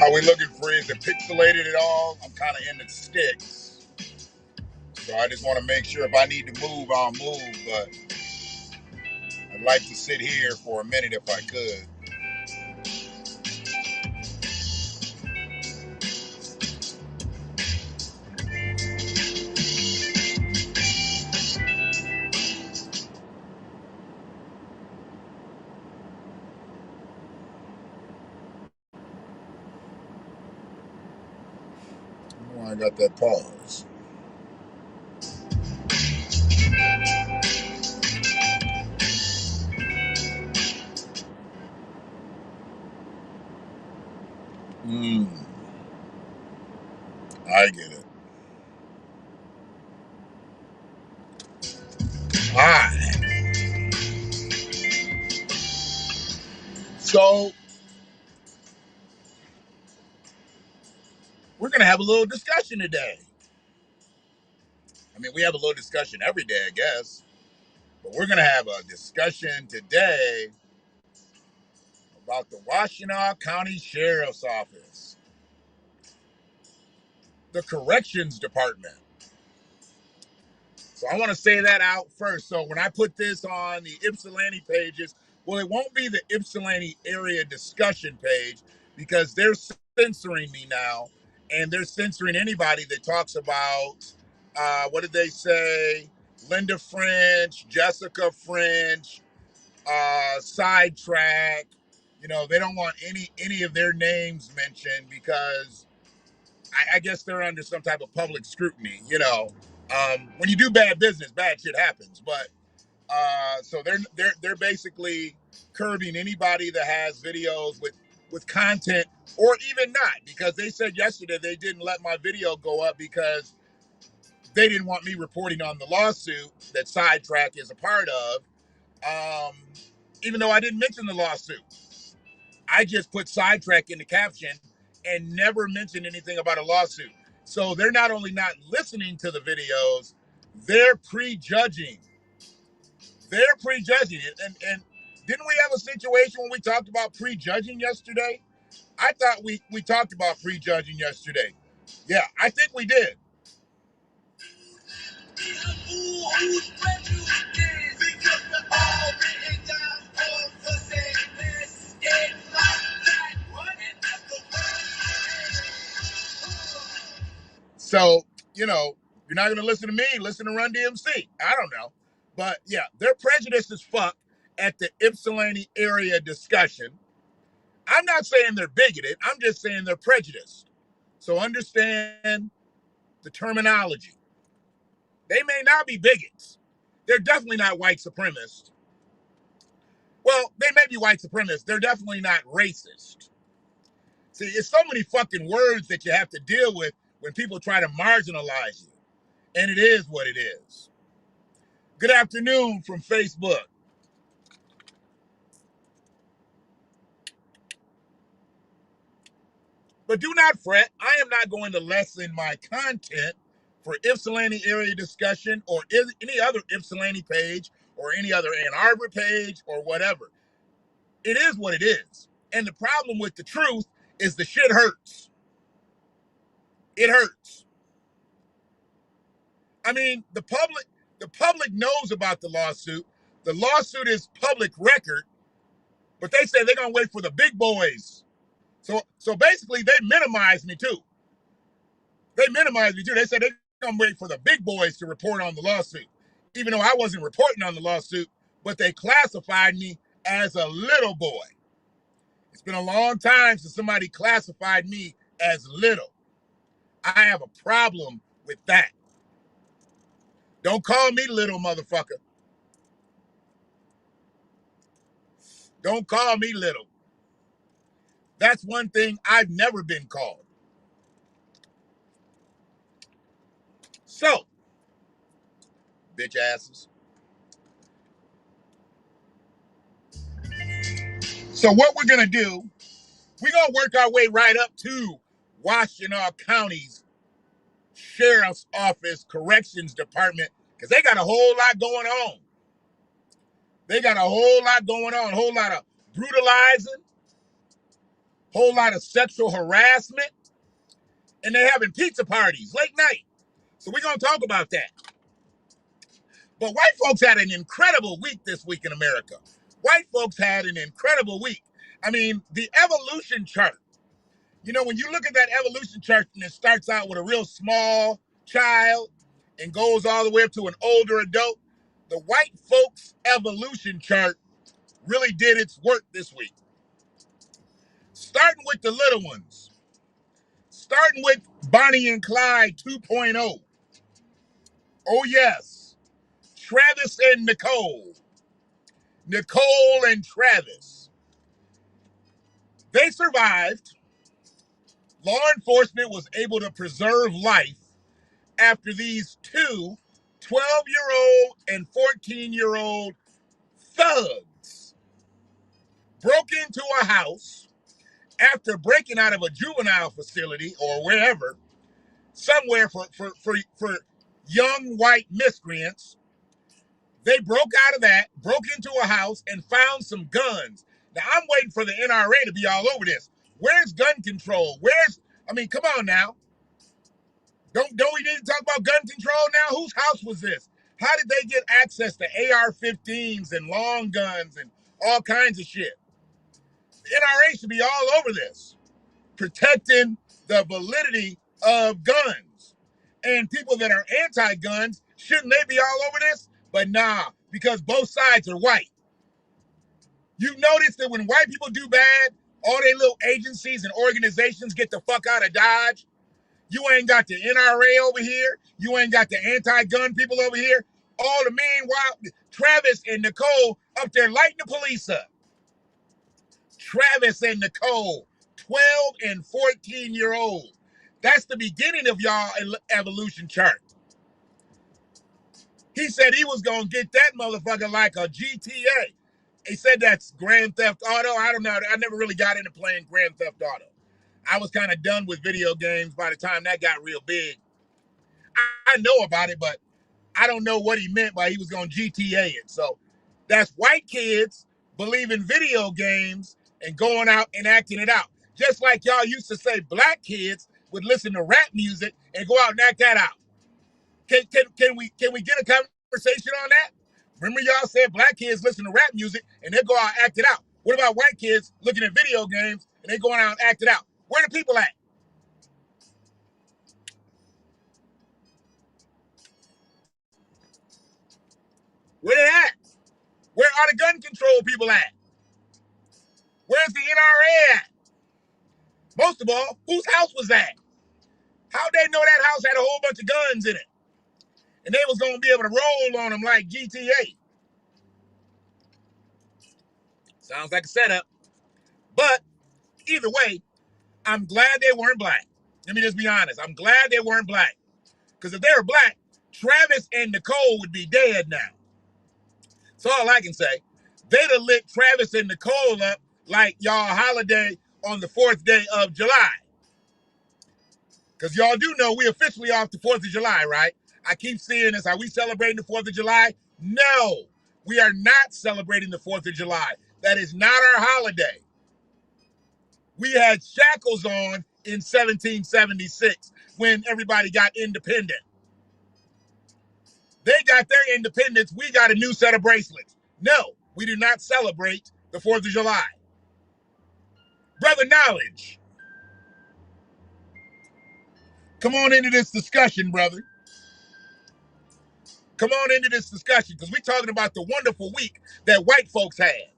Are we looking for? Is it pixelated at all? I'm kind of in the sticks. So I just want to make sure if I need to move, I'll move. But I'd like to sit here for a minute if I could. Oh, I got that pause. I get it. All right. So we're gonna have a little discussion today. I mean, we have a little discussion every day, I guess. But we're gonna have a discussion today about the Washtenaw County Sheriff's Office, the Corrections Department. So I want to say that out first. So when I put this on the Ypsilanti pages, well, it won't be the Ypsilanti area discussion page because they're censoring me now, and they're censoring anybody that talks about what did they say? Linda French, Jessica French, Sidetrack. You know, they don't want any of their names mentioned because I guess they're under some type of public scrutiny. You know, when you do bad business, bad shit happens. But so they're basically curbing anybody that has videos with content, or even not, because they said yesterday they didn't let my video go up because they didn't want me reporting on the lawsuit that Sidetrack is a part of. Even though I didn't mention the lawsuit, I just put Sidetrack in the caption and never mentioned anything about a lawsuit. So they're not only not listening to the videos, they're prejudging. They're prejudging it. And didn't we have a situation when we talked about prejudging yesterday? I thought we talked about prejudging yesterday. Yeah, I think we did. So, you know, you're not going to listen to me, listen to Run DMC. I don't know. But yeah, they're prejudiced as fuck at the Ypsilanti area discussion. I'm not saying they're bigoted. I'm just saying they're prejudiced. So understand the terminology. They may not be bigots. They're definitely not white supremacists. Well, they may be white supremacists. They're definitely not racist. See, it's so many fucking words that you have to deal with when people try to marginalize you. And it is what it is. Good afternoon from Facebook. But do not fret. I am not going to lessen my content for Ypsilanti area discussion or any other Ypsilanti page or any other Ann Arbor page or whatever. It is what it is. And the problem with the truth is the shit hurts. It hurts. I mean, the public knows about the lawsuit. The lawsuit is public record, but they say they're gonna wait for the big boys. So basically they minimize me too. They minimized me too. They said they're gonna wait for the big boys to report on the lawsuit. Even though I wasn't reporting on the lawsuit, but they classified me as a little boy. It's been a long time since somebody classified me as little. I have a problem with that. Don't call me little, motherfucker. Don't call me little. That's one thing I've never been called. So, bitch asses. So what we're gonna do, we're gonna work our way right up to Washtenaw County's Sheriff's Office Corrections Department, because they got a whole lot going on. They got a whole lot going on, a whole lot of brutalizing, whole lot of sexual harassment, and they're having pizza parties late night. So we're going to talk about that. But white folks had an incredible week this week in America. White folks had an incredible week. I mean, the evolution chart. You know, when you look at that evolution chart and it starts out with a real small child and goes all the way up to an older adult, the white folks evolution chart really did its work this week. Starting with the little ones. Starting with Bonnie and Clyde 2.0. Oh, yes. Travis and Nicole. Nicole and Travis. They survived. Law enforcement was able to preserve life after these two 12-year-old and 14-year-old thugs broke into a house after breaking out of a juvenile facility or wherever, somewhere for young white miscreants. They broke out of that, broke into a house, and found some guns. Now, I'm waiting for the NRA to be all over this. Where's gun control? I mean, come on now. Don't we need to talk about gun control now? Whose house was this? How did they get access to AR-15s and long guns and all kinds of shit? The NRA should be all over this, protecting the validity of guns. And people that are anti-guns, shouldn't they be all over this? But nah, because both sides are white. You notice that when white people do bad, all their little agencies and organizations get the fuck out of Dodge. You ain't got the NRA over here. You ain't got the anti-gun people over here. All the meanwhile, Travis and Nicole up there lighting the police up. Travis and Nicole, 12 and 14-year-old. That's the beginning of y'all evolution chart. He said he was going to get that motherfucker like a GTA. He said that's Grand Theft Auto. I don't know. I never really got into playing Grand Theft Auto. I was kind of done with video games by the time that got real big. I know about it, but I don't know what he meant by he was going to GTA it. So that's white kids believing video games and going out and acting it out. Just like y'all used to say black kids would listen to rap music and go out and act that out. Can we get a conversation on that? Remember y'all said black kids listen to rap music and they go out and act it out. What about white kids looking at video games and they going out and act it out? Where the people at? Where they at? Where are the gun control people at? Where's the NRA at? Most of all, whose house was that? How'd they know that house had a whole bunch of guns in it? And they was going to be able to roll on them like GTA. Sounds like a setup. But either way, I'm glad they weren't black. Let me just be honest. I'm glad they weren't black. Because if they were black, Travis and Nicole would be dead now. That's all I can say. They'd have lit Travis and Nicole up like y'all holiday on the 4th day of July. Because y'all do know we officially off the 4th of July, right? I keep seeing this. Are we celebrating the 4th of July? No, we are not celebrating the 4th of July. That is not our holiday. We had shackles on in 1776 when everybody got independent. They got their independence. We got a new set of bracelets. No, we do not celebrate the 4th of July. Brother Knowledge, come on into this discussion, brother. Come on into this discussion because we're talking about the wonderful week that white folks had.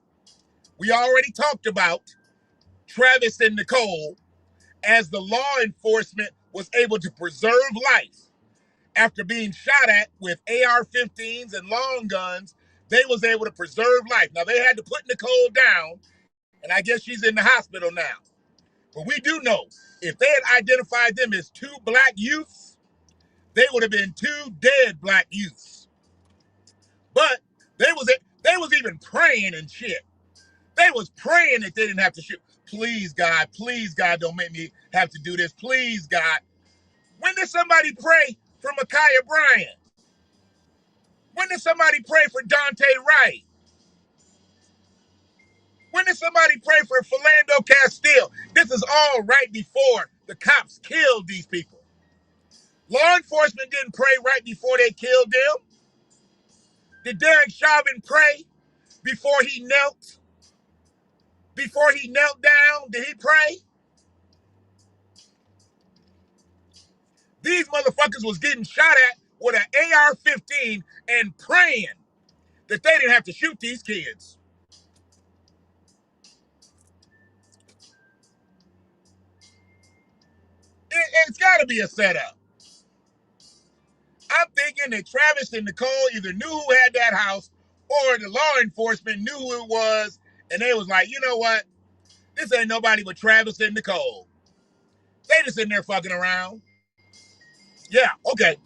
We already talked about Travis and Nicole as the law enforcement was able to preserve life after being shot at with AR-15s and long guns. They was able to preserve life. Now, they had to put Nicole down, and I guess she's in the hospital now. But we do know if they had identified them as two black youths, they would have been two dead black youths. But they was even praying and shit. They was praying that they didn't have to shoot. Please, God, don't make me have to do this. Please, God. When did somebody pray for Micaiah Bryant? When did somebody pray for Dante Wright? When did somebody pray for Philando Castile? This is all right before the cops killed these people. Law enforcement didn't pray right before they killed them. Did Derek Chauvin pray before he knelt? Before he knelt down, did he pray? These motherfuckers was getting shot at with an AR-15 and praying that they didn't have to shoot these kids. It's got to be a setup. I'm thinking that Travis and Nicole either knew who had that house or the law enforcement knew who it was, and they was like, you know what? This ain't nobody but Travis and Nicole. They just in there fucking around. Yeah, okay.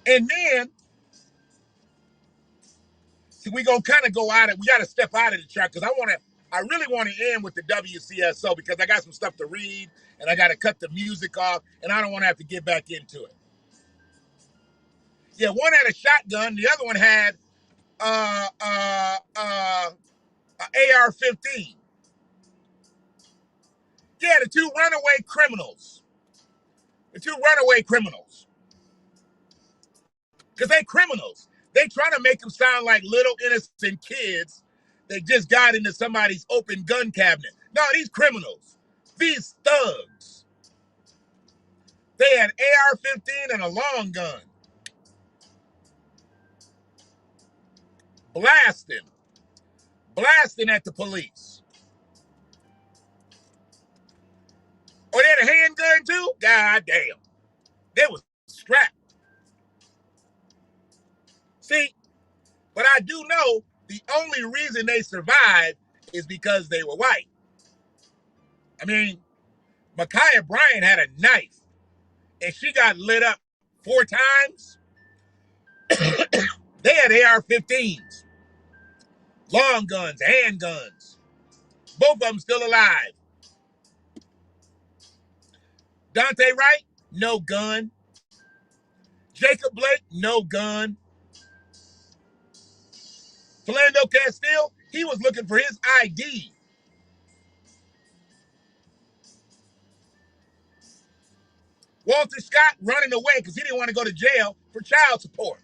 And then, see, we gonna kind of go out of, we got to step out of the track because I really want to end with the WCSO because I got some stuff to read and I got to cut the music off and I don't want to have to get back into it. Yeah, one had a shotgun, the other one had AR-15. Yeah, the two runaway criminals. Because they criminals. They trying to make them sound like little innocent kids that just got into somebody's open gun cabinet. No, these criminals. These thugs. They had AR-15 and a long gun. Blasting at the police. Or they had a handgun too? God damn. They was strapped. See, but I do know the only reason they survived is because they were white. I mean, Ma'Khia Bryant had a knife and she got lit up 4 times. They had AR-15s, long guns, handguns. Both of them still alive. Dante Wright, no gun. Jacob Blake, no gun. Philando Castile, he was looking for his ID. Walter Scott running away because he didn't want to go to jail for child support.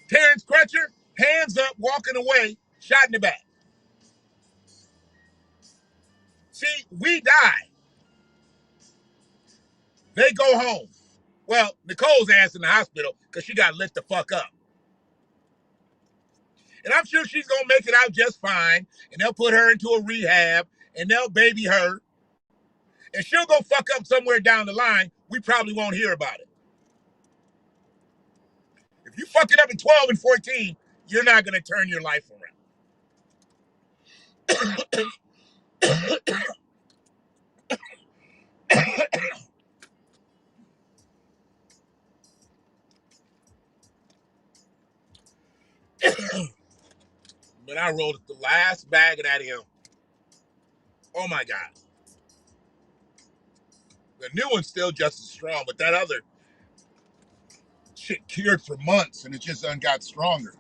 Terrence Crutcher, hands up, walking away, shot in the back. See, we die. They go home. Well, Nicole's ass in the hospital because she got lit the fuck up. And I'm sure she's going to make it out just fine. And they'll put her into a rehab and they'll baby her. And she'll go fuck up somewhere down the line. We probably won't hear about it. If you fuck it up at 12 and 14, you're not going to turn your life around. But I rolled the last bag of that hill. Oh my God. The new one's still just as strong, but that other shit cured for months and it just got stronger.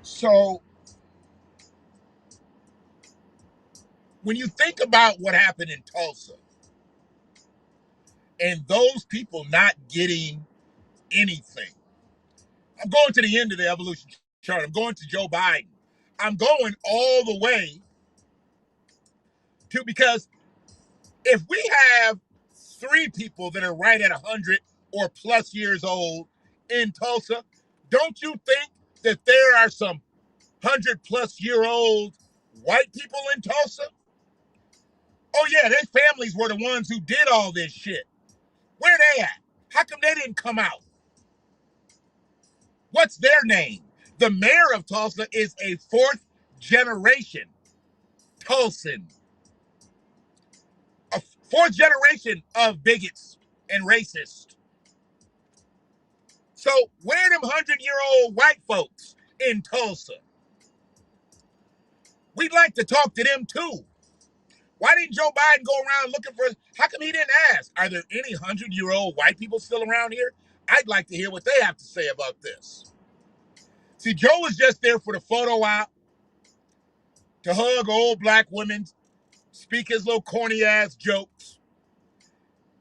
So when you think about what happened in Tulsa and those people not getting anything, I'm going to the end of the evolution chart. I'm going to Joe Biden. I'm going all the way to, because if we have 3 people that are right at 100 or plus years old in Tulsa, don't you think that there are some 100-plus-year-old white people in Tulsa? Oh yeah, their families were the ones who did all this shit. Where they at? How come they didn't come out? What's their name? The mayor of Tulsa is a 4th-generation Tulsan. A 4th generation of bigots and racists. So where are them 100-year-old white folks in Tulsa? We'd like to talk to them too. Why didn't Joe Biden go around looking for? How come he didn't ask? Are there any 100-year-old white people still around here? I'd like to hear what they have to say about this. See, Joe was just there for the photo op, to hug old black women, speak his little corny ass jokes.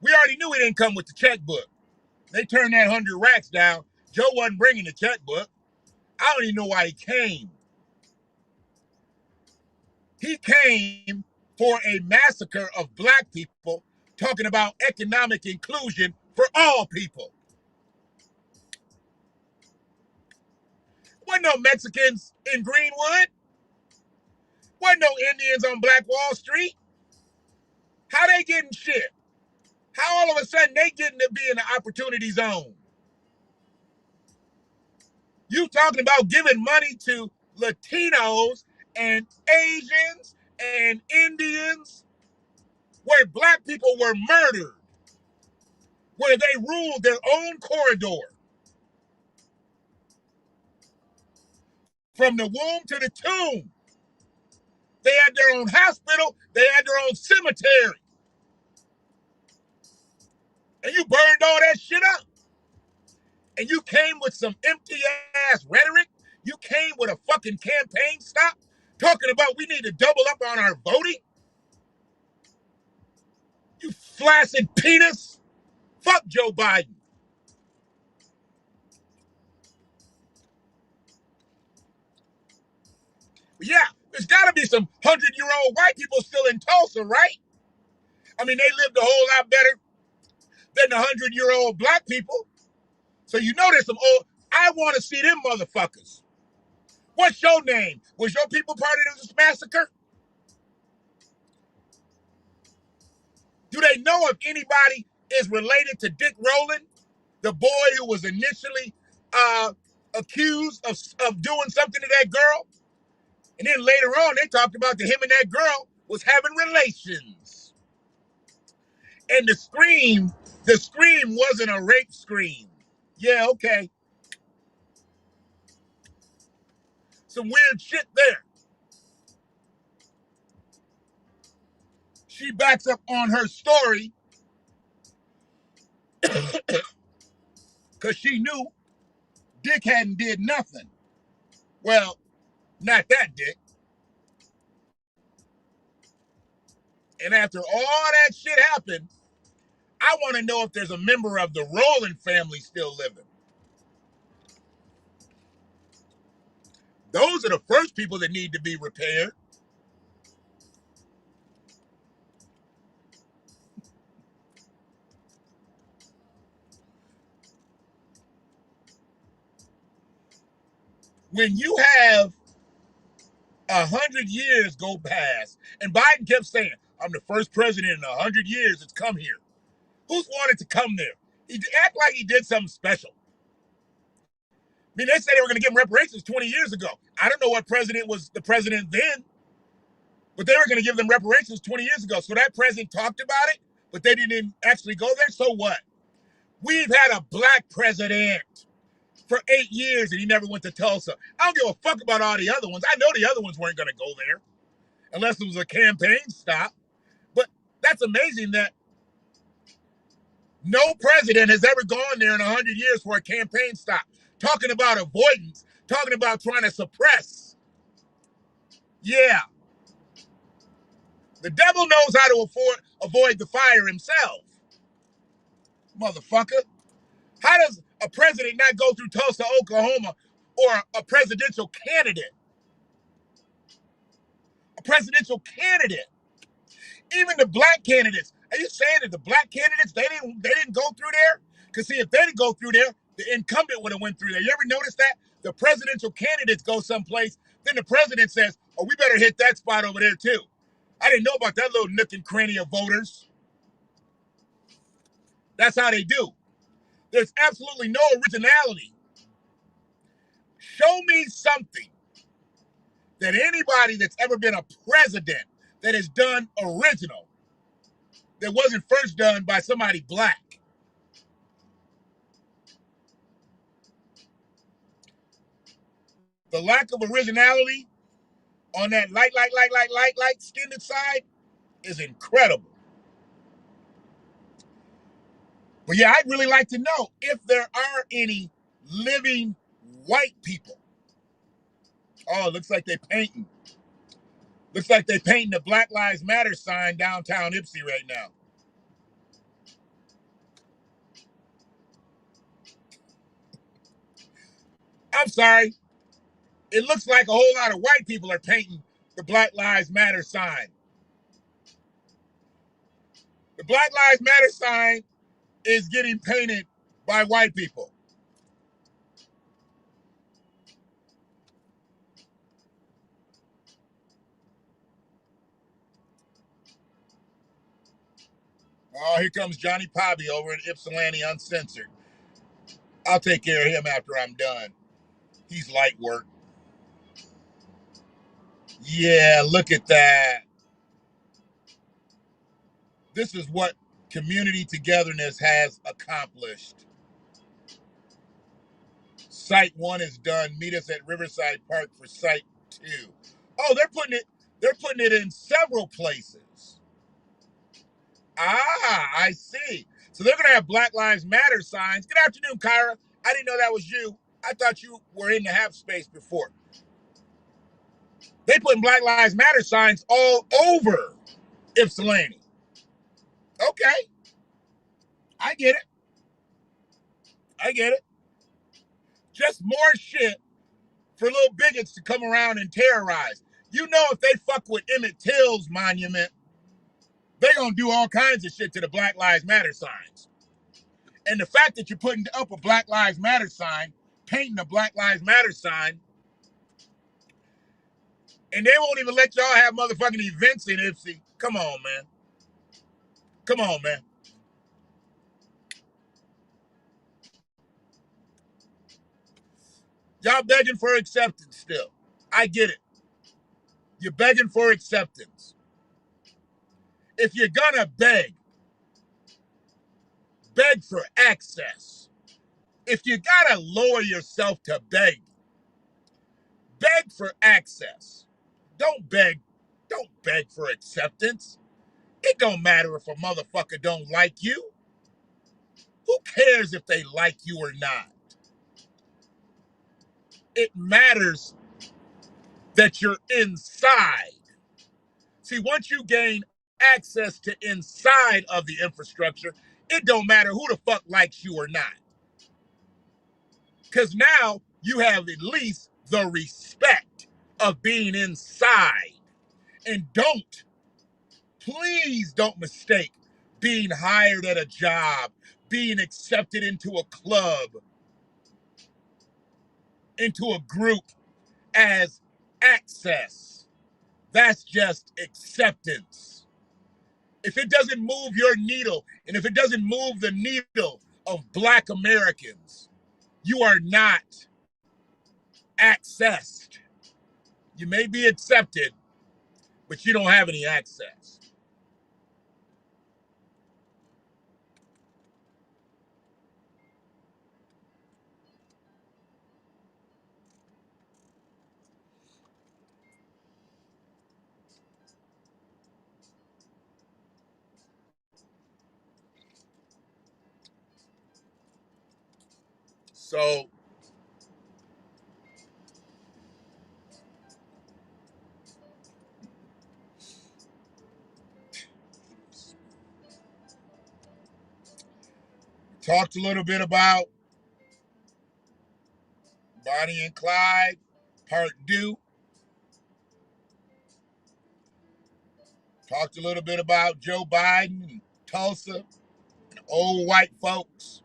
We already knew he didn't come with the checkbook. They turned that 100 racks down. Joe wasn't bringing the checkbook. I don't even know why he came. He came for a massacre of black people, talking about economic inclusion for all people. Wasn't no Mexicans in Greenwood. Wasn't no Indians on Black Wall Street. How they getting shit? How all of a sudden they getting to be in the opportunity zone? You talking about giving money to Latinos and Asians and Indians, where black people were murdered, where they ruled their own corridor. From the womb to the tomb. They had their own hospital. They had their own cemetery. And you burned all that shit up. And you came with some empty ass rhetoric. You came with a fucking campaign stop talking about we need to double up on our voting. You flaccid penis. Fuck Joe Biden. But yeah, there's got to be some 100-year-old white people still in Tulsa, right? I mean, they lived a whole lot better than the 100-year-old black people. So you know there's some old. I want to see them motherfuckers. What's your name? Was your people part of this massacre? Do they know if anybody is related to Dick Rowland, the boy who was initially accused of doing something to that girl? And then later on, they talked about that him and that girl was having relations. And the scream wasn't a rape scream. Yeah, okay. Some weird shit there. She backs up on her story because she knew Dick hadn't did nothing. Well, not that Dick. And after all that shit happened, I want to know if there's a member of the Rowland family still living. Those are the first people that need to be repaired. When you have 100 years go past, and Biden kept saying, I'm the first president in 100 years that's come here. Who's wanted to come there? He act like he did something special. I mean, they said they were going to give him reparations 20 years ago. I don't know what president was the president then, but they were going to give them reparations 20 years ago. So that president talked about it, but they didn't actually go there. So what? We've had a black president for 8 years and he never went to Tulsa. I don't give a fuck about all the other ones. I know the other ones weren't going to go there unless it was a campaign stop. But that's amazing that no president has ever gone there in 100 years for a campaign stop. Talking about avoidance, talking about trying to suppress. Yeah. The devil knows how to avoid the fire himself. Motherfucker. How does a president not go through Tulsa, Oklahoma, or a presidential candidate? A presidential candidate. Even the black candidates. Are you saying that the black candidates, they didn't go through there? Because see, if they didn't go through there, the incumbent would have went through there. You ever notice that? The presidential candidates go someplace, then the president says, oh, we better hit that spot over there too. I didn't know about that little nook and cranny of voters. That's how they do. There's absolutely no originality. Show me something that anybody that's ever been a president that has done original that wasn't first done by somebody black. The lack of originality on that light skinned side is incredible. But yeah, I'd really like to know if there are any living white people. Oh, it looks like they're painting. Looks like they're painting the Black Lives Matter sign downtown Ypsi right now. I'm sorry. It looks like a whole lot of white people are painting the Black Lives Matter sign. The Black Lives Matter sign is getting painted by white people. Oh, here comes Johnny Pobby over in Ypsilanti Uncensored. I'll take care of him after I'm done. He's light work. Yeah, look at that. This is what community togetherness has accomplished. Site 1 is done. Meet us at Riverside Park for Site 2. Oh, they're putting it in several places. Ah, I see. So they're gonna have Black Lives Matter signs. Good afternoon, Kyra. I didn't know that was you. I thought you were in the half space before. They putting Black Lives Matter signs all over Ypsilanti. Okay, I get it. I get it. Just more shit for little bigots to come around and terrorize. You know, if they fuck with Emmett Till's monument, they're gonna do all kinds of shit to the Black Lives Matter signs. And the fact that you're putting up a Black Lives Matter sign, painting a Black Lives Matter sign, and they won't even let y'all have motherfucking events in Ipsy. Come on, man. Come on, man. Y'all begging for acceptance still. I get it. You're begging for acceptance. If you're gonna beg, beg for access. If you gotta lower yourself to beg, beg for access. Don't beg for acceptance. It don't matter if a motherfucker don't like you. Who cares if they like you or not? It matters that you're inside. See, once you gain access to inside of the infrastructure, it don't matter who the fuck likes you or not. Because now you have at least the respect of being inside. And please don't mistake being hired at a job, being accepted into a club, into a group as access. That's just acceptance. If it doesn't move your needle, and if it doesn't move the needle of Black Americans, you are not accessed. You may be accepted, but you don't have any access. So talked a little bit about Bonnie and Clyde, part 2. Talked a little bit about Joe Biden and Tulsa and old white folks.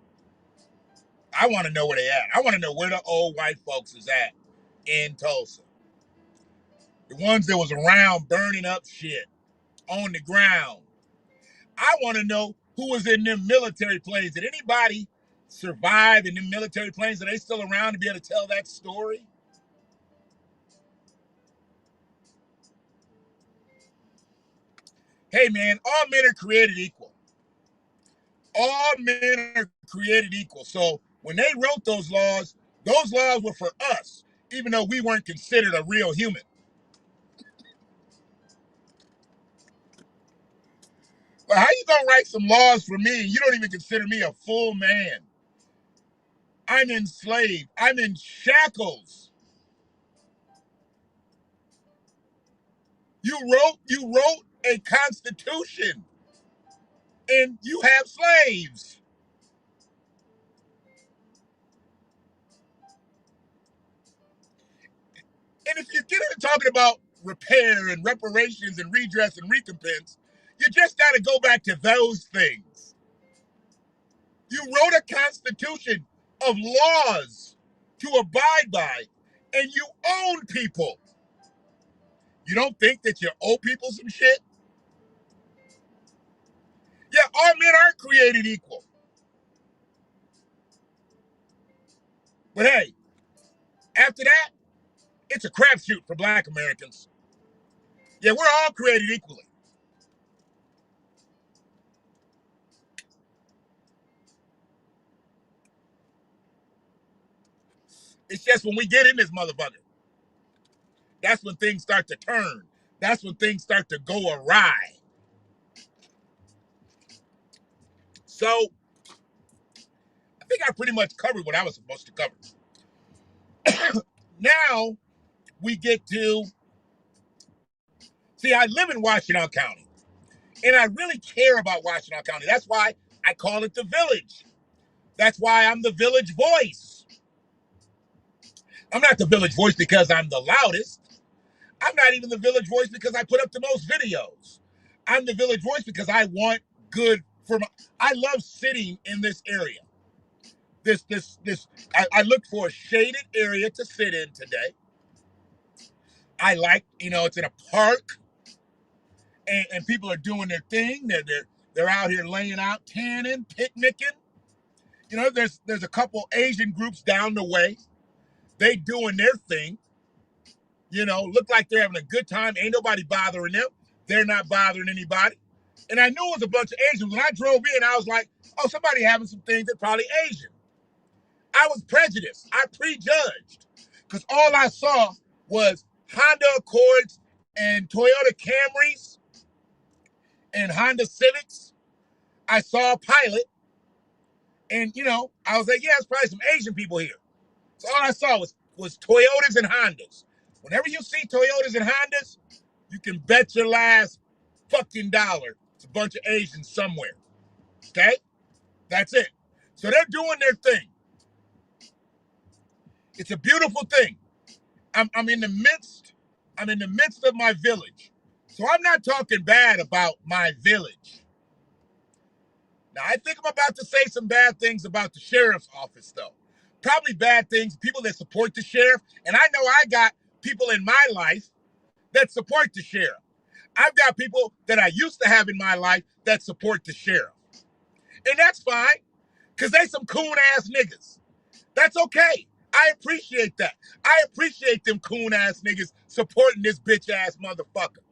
I want to know where they at. I want to know where the old white folks is at in Tulsa. The ones that was around burning up shit on the ground. I want to know who was in them military planes. Did anybody survive in them military planes? Are they still around to be able to tell that story? Hey man, all men are created equal. All men are created equal. So when they wrote those laws were for us, even though we weren't considered a real human. Like, how you gonna write some laws for me and you don't even consider me a full man? I'm enslaved. I'm in shackles. You wrote a constitution and you have slaves. And if you get into talking about repair and reparations and redress and recompense, you just got to go back to those things. You wrote a constitution of laws to abide by, and you own people. You don't think that you owe people some shit? Yeah, all men aren't created equal. But hey, after that, it's a crapshoot for black Americans. Yeah, we're all created equally. It's just when we get in this motherfucker, that's when things start to turn. That's when things start to go awry. So I think I pretty much covered what I was supposed to cover. Now we get to see, I live in Washtenaw County, and I really care about Washtenaw County. That's why I call it the village. That's why I'm the village voice. I'm not the village voice because I'm the loudest. I'm not even the village voice because I put up the most videos. I'm the village voice because I want good for my. I love sitting in this area. I looked for a shaded area to sit in today. I like, it's in a park, and people are doing their thing. They're out here laying out, tanning, picnicking. There's a couple Asian groups down the way. They doing their thing. Look like they're having a good time. Ain't nobody bothering them. They're not bothering anybody. And I knew it was a bunch of Asians. When I drove in, I was like, oh, somebody having some things that probably Asian. I was prejudiced. I prejudged. Because all I saw was Honda Accords and Toyota Camrys and Honda Civics. I saw a Pilot. And, I was like, yeah, there's probably some Asian people here. So all I saw was Toyotas and Hondas. Whenever you see Toyotas and Hondas, you can bet your last fucking dollar it's a bunch of Asians somewhere. Okay? That's it. So they're doing their thing. It's a beautiful thing. I'm in the midst of my village. So I'm not talking bad about my village. Now, I think I'm about to say some bad things about the sheriff's office, though. Probably bad things, people that support the sheriff. And I know I got people in my life that support the sheriff. I've got people that I used to have in my life that support the sheriff. And that's fine, because they some coon-ass niggas. That's okay. I appreciate that. I appreciate them coon-ass niggas supporting this bitch-ass motherfucker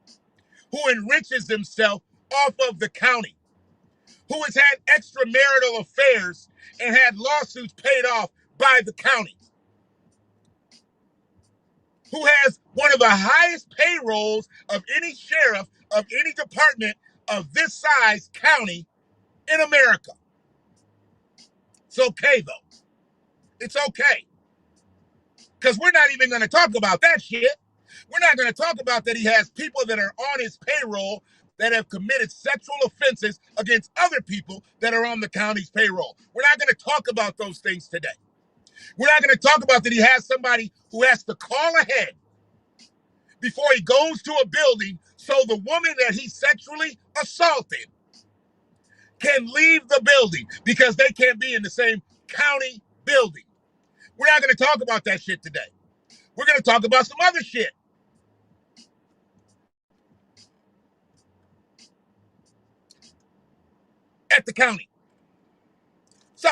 who enriches himself off of the county, who has had extramarital affairs and had lawsuits paid off by the county, who has one of the highest payrolls of any sheriff of any department of this size county in America. It's okay, though. It's okay. Because we're not even going to talk about that shit. We're not going to talk about that he has people that are on his payroll that have committed sexual offenses against other people that are on the county's payroll. We're not going to talk about those things today. We're not going to talk about that he has somebody who has to call ahead before he goes to a building so the woman that he sexually assaulted can leave the building because they can't be in the same county building. We're not going to talk about that shit today. We're going to talk about some other shit. At the county. So,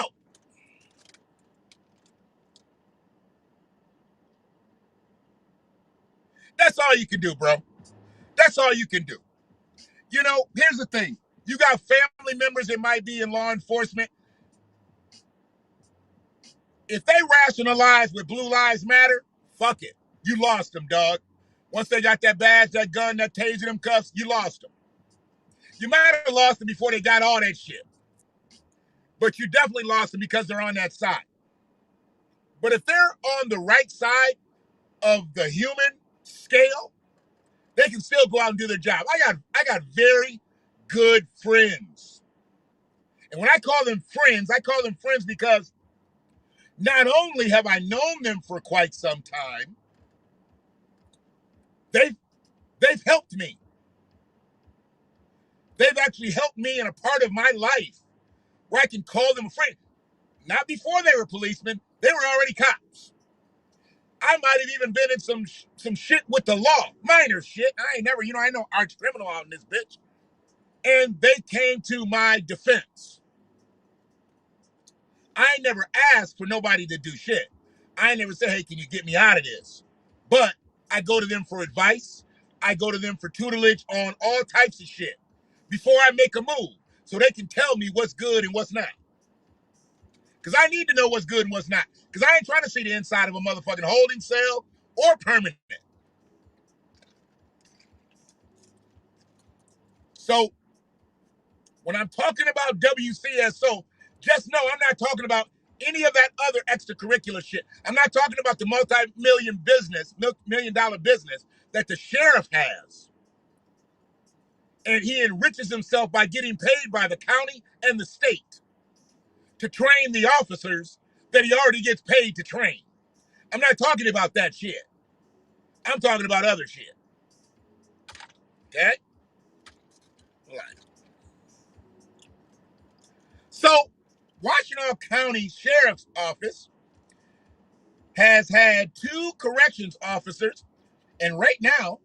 that's all you can do, bro. That's all you can do. Here's the thing. You got family members that might be in law enforcement. If they rationalize with Blue Lives Matter, fuck it. You lost them, dog. Once they got that badge, that gun, that taser, them cuffs, you lost them. You might have lost them before they got all that shit. But you definitely lost them because they're on that side. But if they're on the right side of the human scale, they can still go out and do their job. I got very good friends. And when I call them friends because not only have I known them for quite some time, they've helped me. They've actually helped me in a part of my life where I can call them a friend. Not before they were policemen, they were already cops. I might have even been in some shit with the law, minor shit. I ain't never, I know arch criminal out in this bitch. And they came to my defense. I never asked for nobody to do shit. I never said, hey, can you get me out of this? But I go to them for advice. I go to them for tutelage on all types of shit before I make a move so they can tell me what's good and what's not. Because I need to know what's good and what's not. Because I ain't trying to see the inside of a motherfucking holding cell or permanent. So when I'm talking about WCSO, just know I'm not talking about any of that other extracurricular shit. I'm not talking about the multi-million $1 million business that the sheriff has. And he enriches himself by getting paid by the county and the state to train the officers that he already gets paid to train. I'm not talking about that shit. I'm talking about other shit. Okay? All right. So, Washtenaw County Sheriff's Office has had 2 corrections officers, and right now,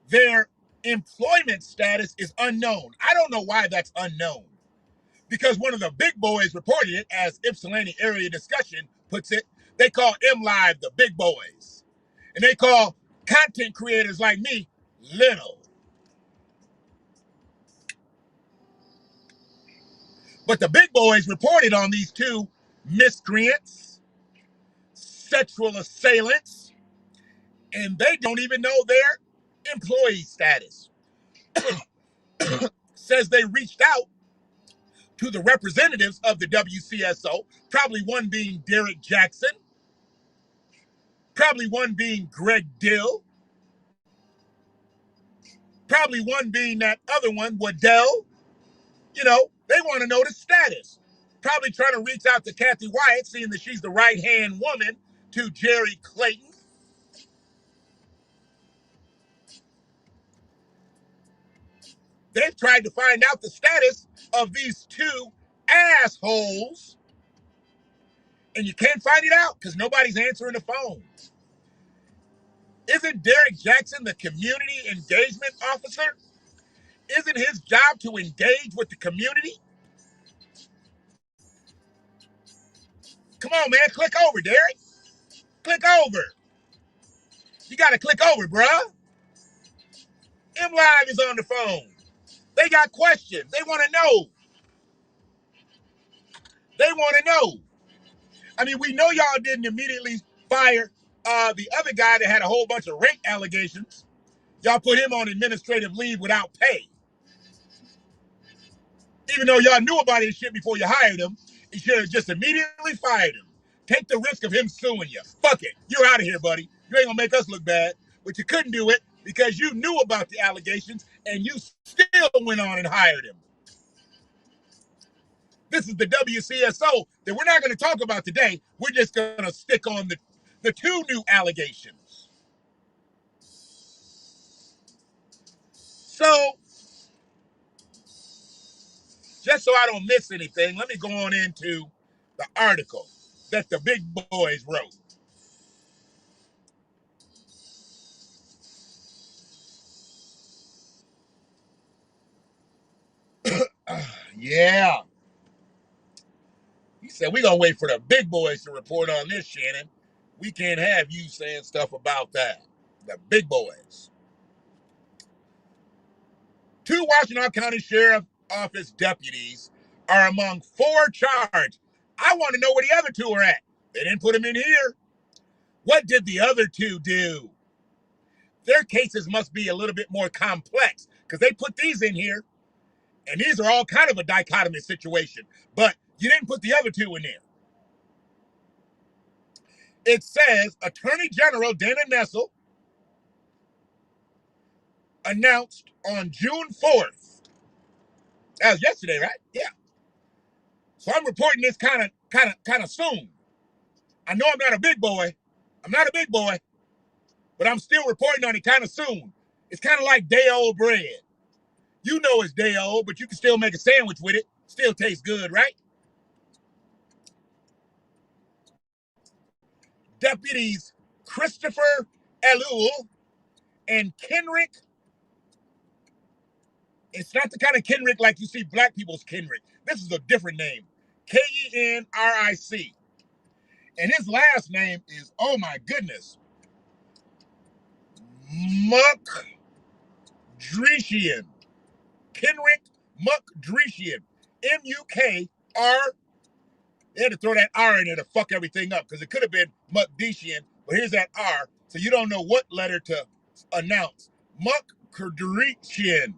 their employment status is unknown. I don't know why that's unknown. Because one of the big boys reported it, as Ypsilanti Area Discussion puts it, they call MLive the big boys. And they call content creators like me little. But the big boys reported on these 2 miscreants, sexual assailants, and they don't even know their employee status. Says they reached out to the representatives of the WCSO, probably one being Derek Jackson, probably one being Greg Dill, probably one being that other one, Waddell. They want to know the status. Probably trying to reach out to Kathy Wyatt, seeing that she's the right-hand woman to Jerry Clayton. They've tried to find out the status of these 2 assholes, and you can't find it out because nobody's answering the phone. Isn't Derek Jackson the community engagement officer? Isn't his job to engage with the community? Come on, man, click over, Derek. Click over. You got to click over, bruh. MLive is on the phone. They got questions. They want to know. They want to know. I mean, we know y'all didn't immediately fire the other guy that had a whole bunch of rape allegations. Y'all put him on administrative leave without pay. Even though y'all knew about his shit before you hired him, you should have just immediately fired him. Take the risk of him suing you. Fuck it. You're out of here, buddy. You ain't gonna make us look bad. But you couldn't do it because you knew about the allegations and you still went on and hired him. This is the WCSO that we're not going to talk about today. We're just going to stick on the 2 new allegations. So, just so I don't miss anything, let me go on into the article that the big boys wrote. Yeah. He said, we're going to wait for the big boys to report on this, Shannon. We can't have you saying stuff about that. The big boys. 2 Washtenaw County Sheriff Office deputies are among 4 charged. I want to know where the other 2 are at. They didn't put them in here. What did the other 2 do? Their cases must be a little bit more complex because they put these in here And these are all kind of a dichotomous situation, but you didn't put the other two in there. It says Attorney General Dana Nessel announced on June 4th. That was yesterday, right? Yeah. So I'm reporting this kind of soon. I know I'm not a big boy. I'm not a big boy, but I'm still reporting on it kind of soon. It's kind of like day old bread. You know it's day old, but you can still make a sandwich with it. Still tastes good, right? Deputies Christopher Elul and Kenrick. It's not the kind of Kenrick like you see black people's Kenrick. This is a different name. Kenric. And his last name is, oh my goodness, Mukdrishian. Kenrick Mukdrishian. M-U-K-R. They had to throw that R in there to fuck everything up because it could have been Mukdishian, but here's that R, so you don't know what letter to announce. Mukdrishian.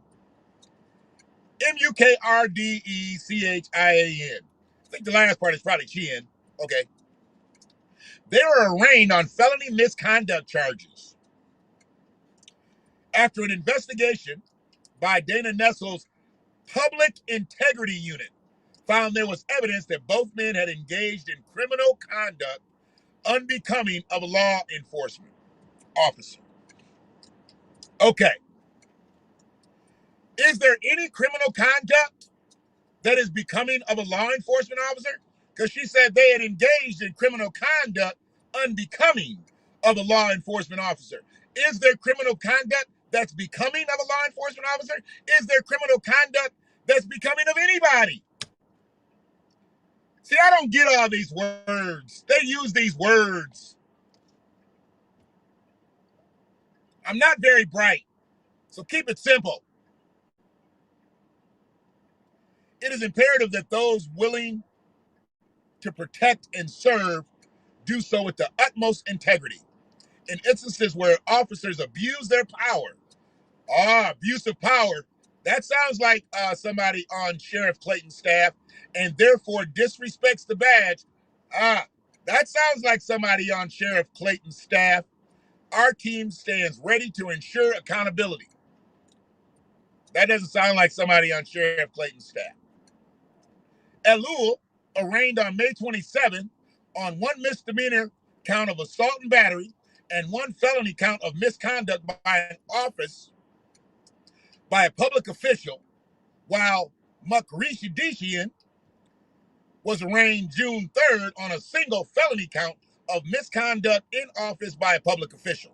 Mukrdecian. I think the last part is probably Chin. Okay. They were arraigned on felony misconduct charges after an investigation by Dana Nessel's Public Integrity Unit found there was evidence that both men had engaged in criminal conduct unbecoming of a law enforcement officer. Okay. Is there any criminal conduct that is becoming of a law enforcement officer? Because she said they had engaged in criminal conduct unbecoming of a law enforcement officer. Is there criminal conduct that's becoming of a law enforcement officer? Is there criminal conduct that's becoming of anybody? See, I don't get all these words. They use these words. I'm not very bright, so keep it simple. It is imperative that those willing to protect and serve do so with the utmost integrity. In instances where officers abuse their power, abuse of power, that sounds like somebody on Sheriff Clayton's staff and therefore disrespects the badge. That sounds like somebody on Sheriff Clayton's staff. Our team stands ready to ensure accountability. That doesn't sound like somebody on Sheriff Clayton's staff. Elul, arraigned on May 27 on one misdemeanor count of assault and battery and one felony count of misconduct by an office by a public official, while Mukdrishian was arraigned June 3rd on a single felony count of misconduct in office by a public official.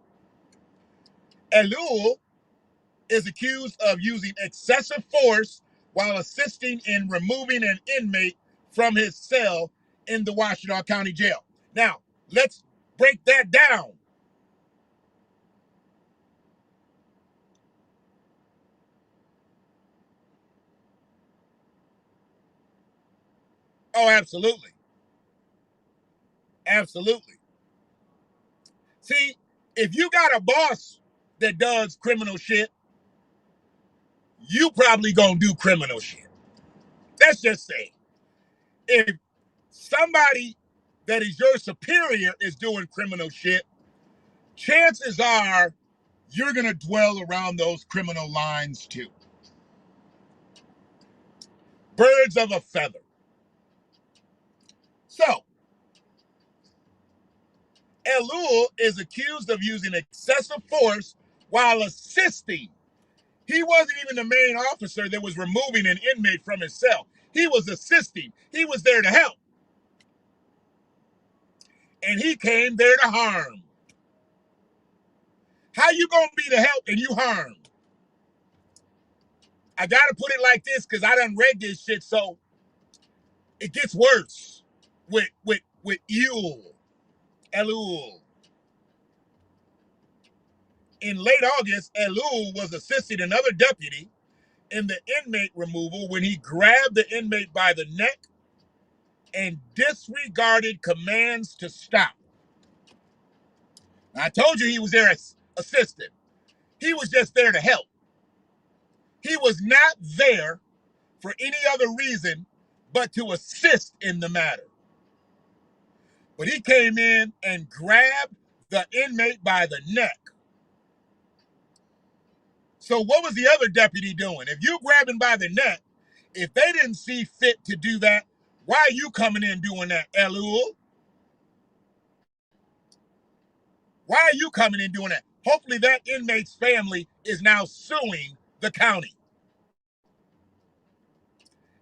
Elul is accused of using excessive force while assisting in removing an inmate from his cell in the Washington County Jail. Now, let's break that down. Oh, absolutely. Absolutely. See, if you got a boss that does criminal shit, you probably gonna do criminal shit. Let's just say, if somebody that is your superior is doing criminal shit, chances are you're gonna dwell around those criminal lines too. Birds of a feather. So, Elul is accused of using excessive force while assisting. He wasn't even the main officer that was removing an inmate from his cell. He was assisting. He was there to help. And he came there to harm. How you gonna be to help and you harm? I gotta put it like this because I done read this shit, so it gets worse with Elul. In late August, Elul was assisting another deputy in the inmate removal when he grabbed the inmate by the neck and disregarded commands to stop. I told you he was there as assistant. He was just there to help. He was not there for any other reason but to assist in the matter. But he came in and grabbed the inmate by the neck. So what was the other deputy doing? If you grabbed him by the neck, if they didn't see fit to do that, why are you coming in doing that, Elul? Why are you coming in doing that? Hopefully that inmate's family is now suing the county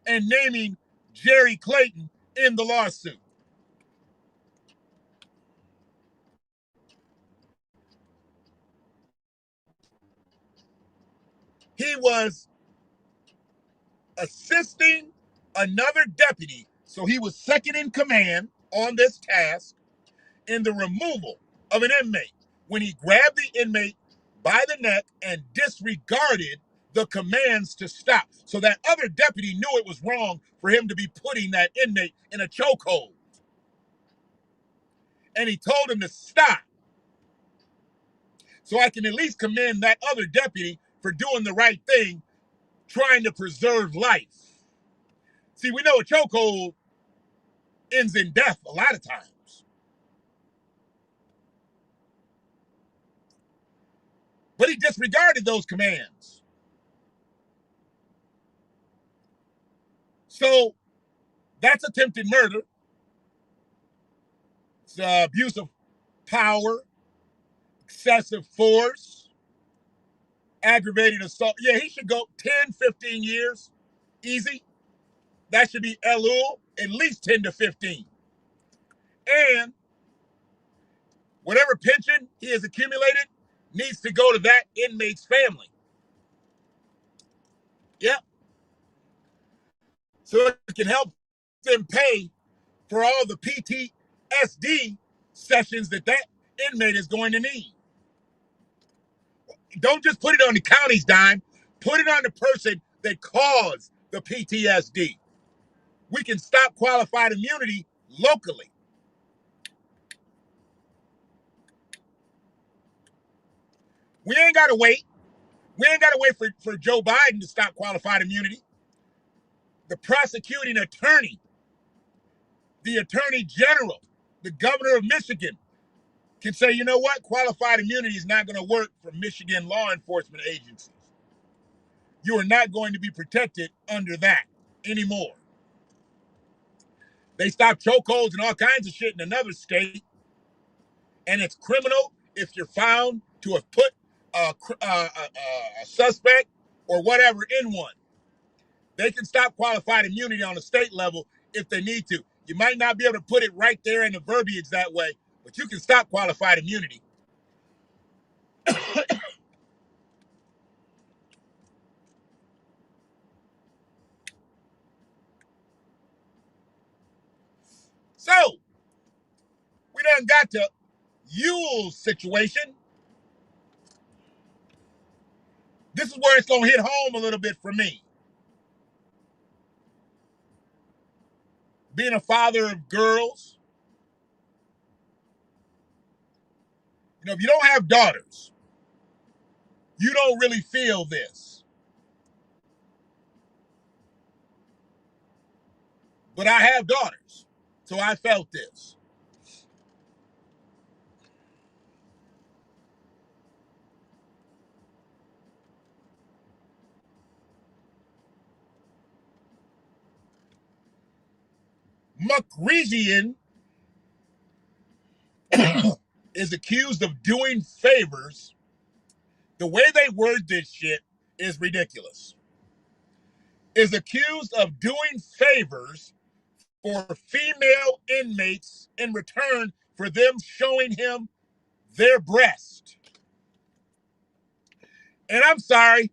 and naming Jerry Clayton in the lawsuit. He was assisting another deputy, so he was second in command on this task in the removal of an inmate when he grabbed the inmate by the neck and disregarded the commands to stop. So that other deputy knew it was wrong for him to be putting that inmate in a chokehold. And he told him to stop. So I can at least commend that other deputy for doing the right thing, trying to preserve life. See, we know a chokehold ends in death a lot of times. But he disregarded those commands. So that's attempted murder. It's abuse of power, excessive force, aggravated assault. Yeah, he should go 10, 15 years. Easy. That should be Elul, at least 10 to 15. And whatever pension he has accumulated needs to go to that inmate's family. Yep. So it can help them pay for all the PTSD sessions that inmate is going to need. Don't just put it on the county's dime. Put it on the person that caused the PTSD. We can stop qualified immunity locally. We ain't got to wait. We ain't got to wait for Joe Biden to stop qualified immunity. The prosecuting attorney, the attorney general, the governor of Michigan can say, you know what? Qualified immunity is not going to work for Michigan law enforcement agencies. You are not going to be protected under that anymore. They stop chokeholds and all kinds of shit in another state, and it's criminal if you're found to have put a suspect or whatever in one. They can stop qualified immunity on the state level if they need to. You might not be able to put it right there in the verbiage that way, but you can stop qualified immunity. So, we done got to Yule's situation. This is where it's going to hit home a little bit for me. Being a father of girls, if you don't have daughters, you don't really feel this. But I have daughters, so I felt this. Mukregian is accused of doing favors. The way they word this shit is ridiculous. Is accused of doing favors for female inmates in return for them showing him their breast. And I'm sorry,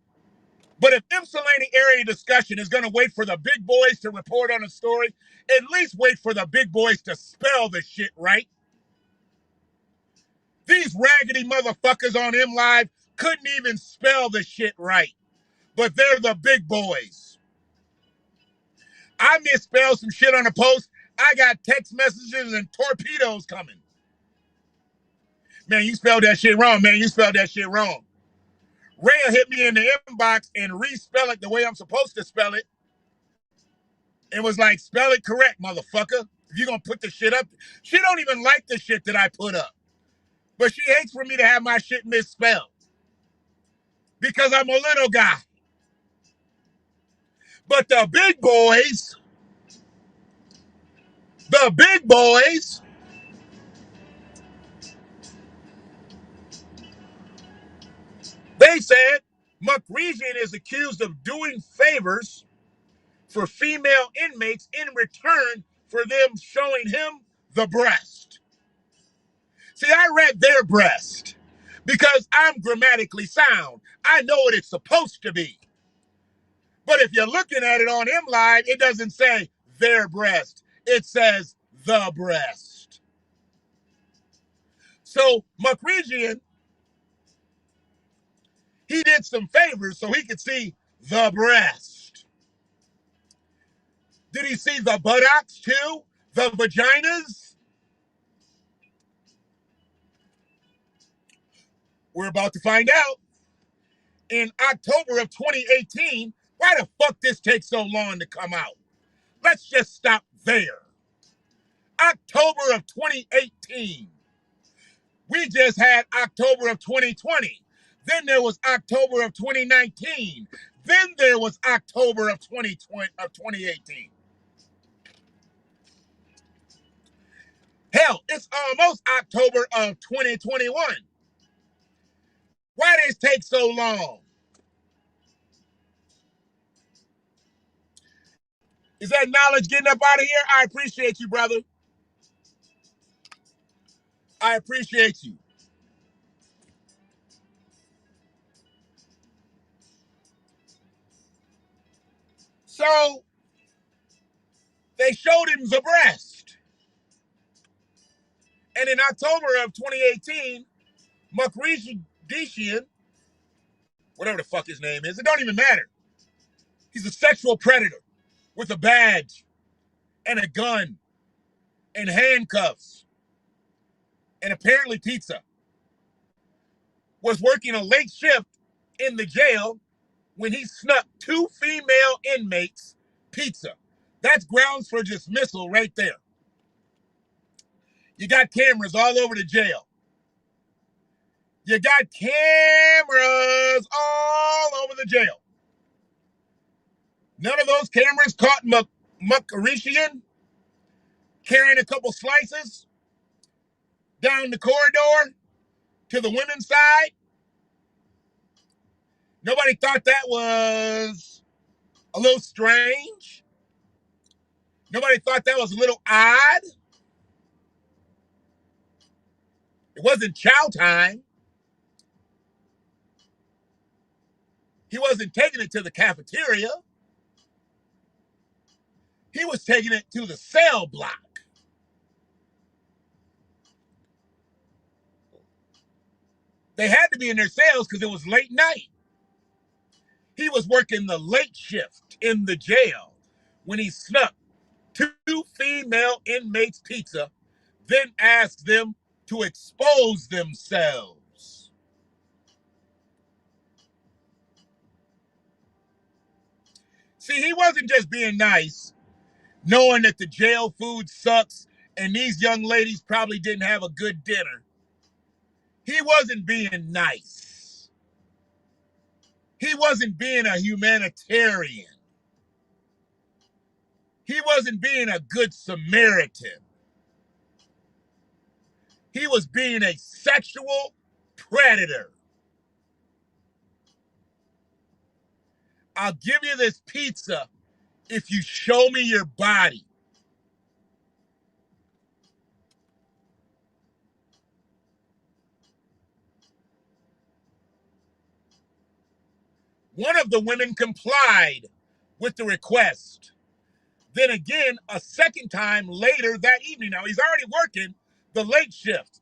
but if miscellaneous area discussion is going to wait for the big boys to report on a story, at least wait for the big boys to spell the shit right. These raggedy motherfuckers on M Live couldn't even spell the shit right. But they're the big boys. I misspelled some shit on a post. I got text messages and torpedoes coming. Man, you spelled that shit wrong. Man, you spelled that shit wrong. Rhea hit me in the inbox and respell it the way I'm supposed to spell it. and was like, spell it correct, motherfucker. If you're going to put the shit up. She don't even like the shit that I put up. But she hates for me to have my shit misspelled. Because I'm a little guy. But the big boys, they said McRegian is accused of doing favors for female inmates in return for them showing him the breast. See, I read their breast because I'm grammatically sound. I know what it's supposed to be. But if you're looking at it on MLive, it doesn't say their breast. It says the breast. So McRegian, he did some favors so he could see the breast. Did he see the buttocks too? The vaginas? We're about to find out. In October of 2018, why the fuck this takes so long to come out? Let's just stop there. October of 2018. We just had October of 2020. Then there was October of 2019. Then there was October of 2018. Hell, it's almost October of 2021. Why does this take so long? Is that knowledge getting up out of here? I appreciate you, brother. I appreciate you. So, they showed him the breast. And in October of 2018, McRegian, whatever the fuck his name is, it don't even matter. He's a sexual predator with a badge and a gun and handcuffs and apparently pizza. Was working a late shift in the jail when he snuck 2 female inmates pizza. That's grounds for dismissal right there. You got cameras all over the jail. You got cameras all over the jail. None of those cameras caught McRegian carrying a couple slices down the corridor to the women's side. Nobody thought that was a little strange. Nobody thought that was a little odd. It wasn't chow time. He wasn't taking it to the cafeteria. He was taking it to the cell block. They had to be in their cells because it was late night. He was working the late shift in the jail when he snuck 2 female inmates pizza, then asked them to expose themselves. See, he wasn't just being nice, knowing that the jail food sucks and these young ladies probably didn't have a good dinner. He wasn't being nice. He wasn't being a humanitarian. He wasn't being a good Samaritan. He was being a sexual predator. I'll give you this pizza if you show me your body. One of the women complied with the request. Then again, a second time later that evening. Now, he's already working the late shift.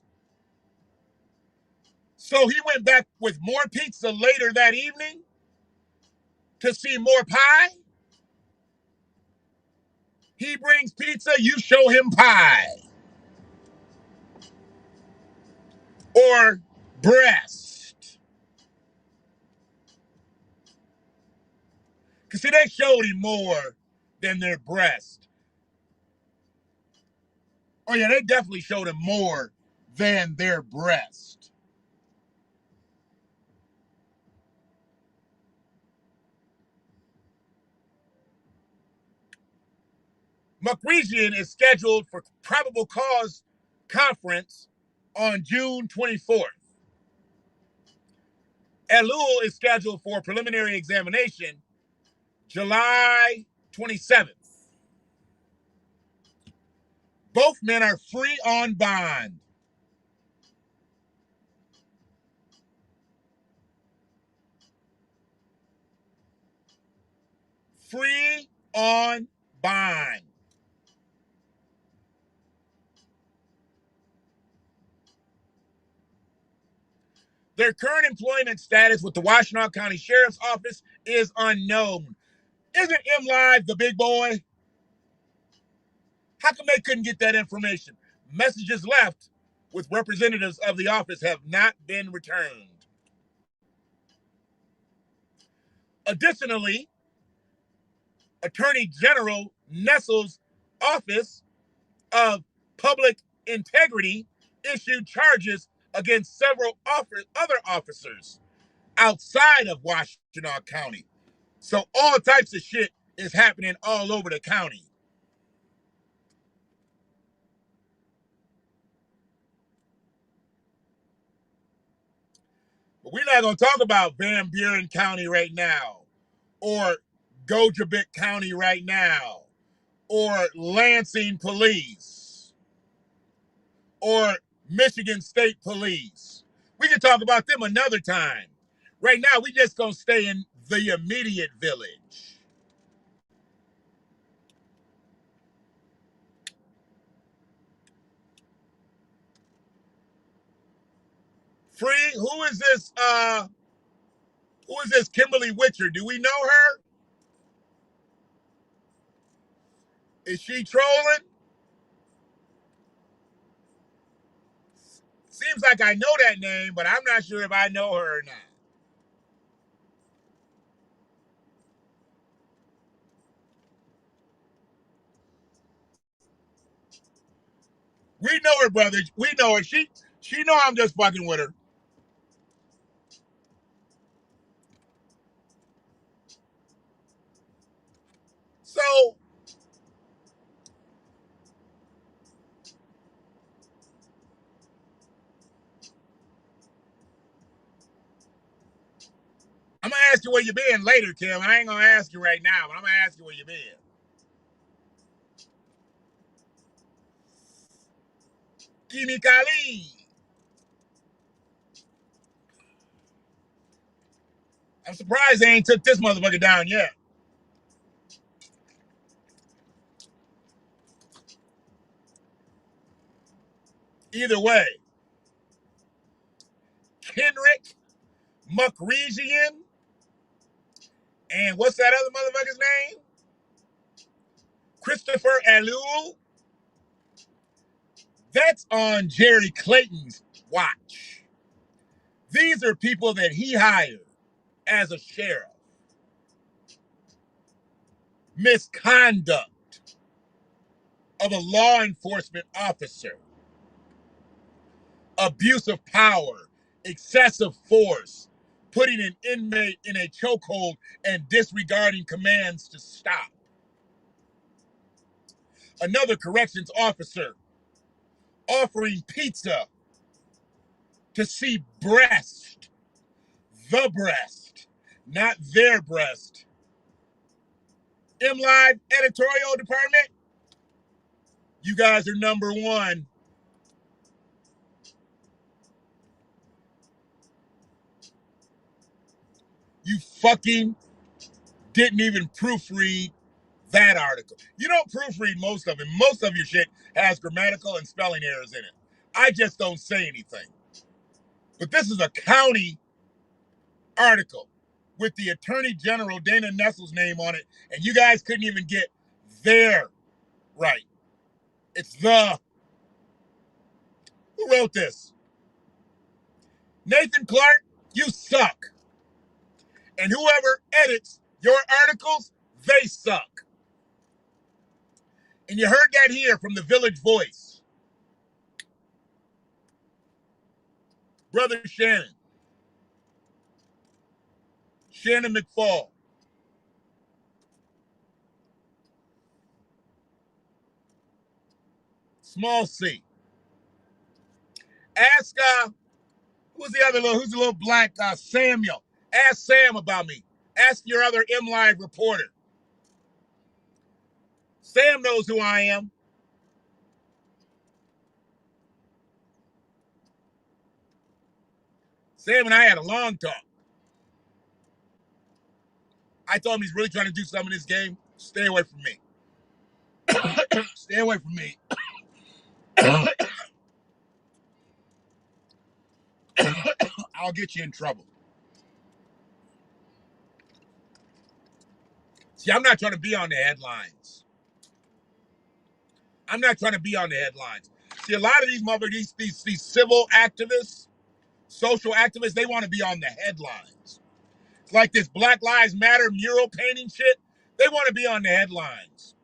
So he went back with more pizza later that evening to see more pie. He brings pizza, you show him pie. Or breast. Because see, they showed him more than their breast. Oh yeah, they definitely showed him more than their breast. McRegian is scheduled for probable cause conference on June 24th. Elul is scheduled for preliminary examination July 27th. Both men are free on bond. Free on bond. Their current employment status with the Washtenaw County Sheriff's Office is unknown. Isn't M Live the big boy? How come they couldn't get that information? Messages left with representatives of the office have not been returned. Additionally, Attorney General Nestle's Office of Public Integrity issued charges against several other officers outside of Washtenaw County. So all types of shit is happening all over the county. But we're not going to talk about Van Buren County right now, or Gojabit County right now, or Lansing Police, or Michigan State Police. We can talk about them another time. Right now, we just going to stay in the immediate village. Free, who is this Kimberly Witcher? Do we know her? Is she trolling? Seems like I know that name, but I'm not sure if I know her or not. We know her, brother. We know her. She know I'm just fucking with her. So I'm gonna ask you where you been later, Kim. I ain't gonna ask you right now, but I'm gonna ask you where you been. Kimi Kali. I'm surprised they ain't took this motherfucker down yet. Either way, Kenrick McRegian and what's that other motherfucker's name? Christopher Elul. That's on Jerry Clayton's watch. These are people that he hired as a sheriff. Misconduct of a law enforcement officer, abuse of power, excessive force, putting an inmate in a chokehold and disregarding commands to stop. Another corrections officer offering pizza to see breast, the breast, not their breast. M Live editorial department, you guys are number one. You fucking didn't even proofread that article. You don't proofread most of it. Most of your shit has grammatical and spelling errors in it. I just don't say anything. But this is a county article with the Attorney General Dana Nestle's name on it, and you guys couldn't even get their right. It's the. Who wrote this? Nathan Clark, you suck. And whoever edits your articles, they suck. And you heard that here from the Village Voice. Brother Shannon McFall. Small C. Ask who's the little black Samuel. Ask Sam about me. Ask your other M Live reporter. Sam knows who I am. Sam and I had a long talk. I told him he's really trying to do something in this game. Stay away from me. Stay away from me. I'll get you in trouble. See, I'm not trying to be on the headlines. I'm not trying to be on the headlines. See, a lot of these motherfuckers, these civil activists, social activists, they want to be on the headlines. It's like this Black Lives Matter mural painting shit. They want to be on the headlines.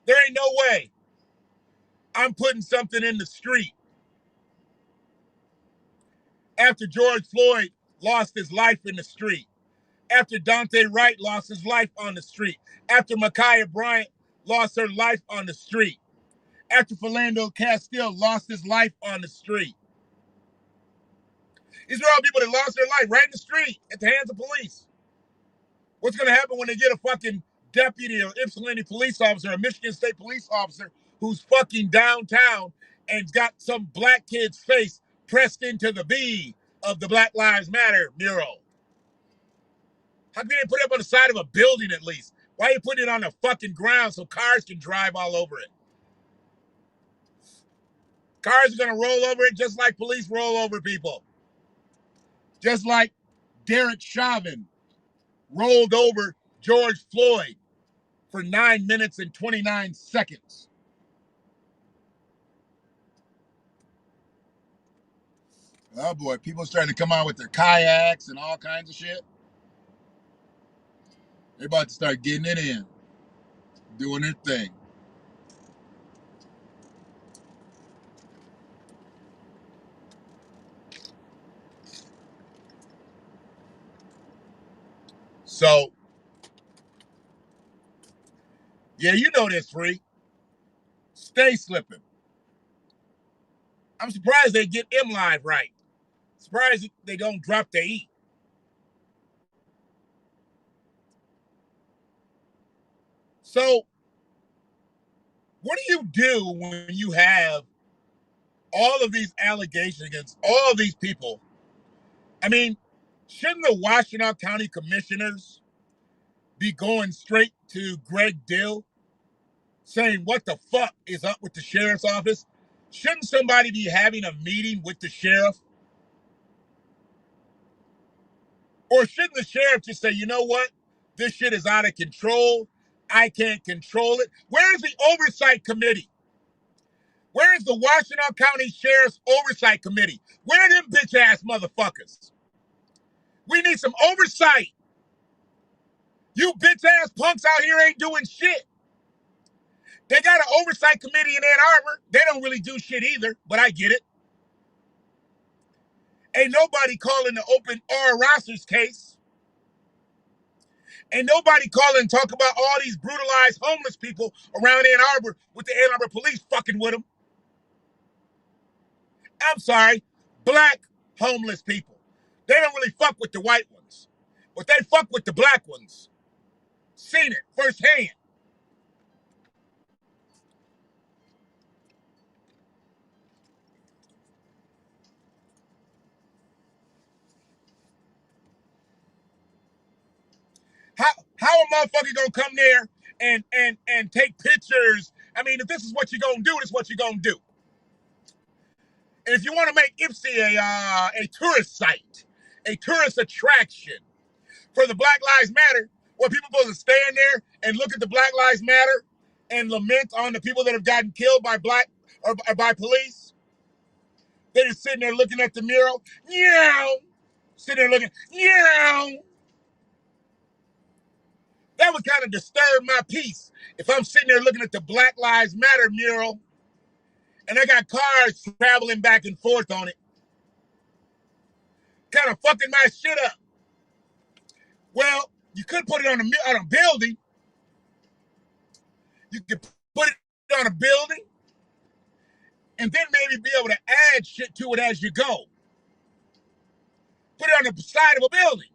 There ain't no way I'm putting something in the street after George Floyd lost his life in the street, after Dante Wright lost his life on the street, after Ma'Khia Bryant lost her life on the street, after Philando Castile lost his life on the street. These are all people that lost their life right in the street at the hands of police. What's going to happen when they get a fucking deputy or Ypsilanti police officer, a Michigan State police officer who's fucking downtown and got some black kid's face pressed into the B of the Black Lives Matter mural? How can they put it up on the side of a building at least? Why are you putting it on the fucking ground so cars can drive all over it? Cars are going to roll over it just like police roll over people. Just like Derek Chauvin rolled over George Floyd for 9 minutes and 29 seconds. Oh boy, people starting to come out with their kayaks and all kinds of shit. They're about to start getting it in, doing their thing. So, yeah, you know this, Free. Stay slipping. I'm surprised they get M Live right. Surprised they don't drop the E. So, what do you do when you have all of these allegations against all of these people? I mean, shouldn't the Washtenaw County commissioners be going straight to Greg Dill saying, what the fuck is up with the sheriff's office? Shouldn't somebody be having a meeting with the sheriff? Or shouldn't the sheriff just say, you know what? This shit is out of control. I can't control it. Where is the oversight committee? Where is the Washtenaw County Sheriff's Oversight Committee? Where are them bitch ass motherfuckers? We need some oversight. You bitch ass punks out here ain't doing shit. They got an oversight committee in Ann Arbor. They don't really do shit either, but I get it. Ain't nobody calling the open R. Rossers case. Ain't nobody calling and talk about all these brutalized homeless people around Ann Arbor with the Ann Arbor police fucking with them. I'm sorry, black homeless people. They don't really fuck with the white ones, but they fuck with the black ones. Seen it firsthand. How a motherfucker gonna come there and take pictures? I mean, if this is what you're gonna do, this is what you're gonna do. And if you want to make Ypsi a tourist site, a tourist attraction for the Black Lives Matter, where people supposed to stand there and look at the Black Lives Matter and lament on the people that have gotten killed by black or by police. They're just sitting there looking at the mural. Meow. Sitting there looking. Meow. That would kind of disturb my peace if I'm sitting there looking at the Black Lives Matter mural and I got cars traveling back and forth on it, kind of fucking my shit up. Well, you could put it on a building. You could put it on a building and then maybe be able to add shit to it as you go. Put it on the side of a building.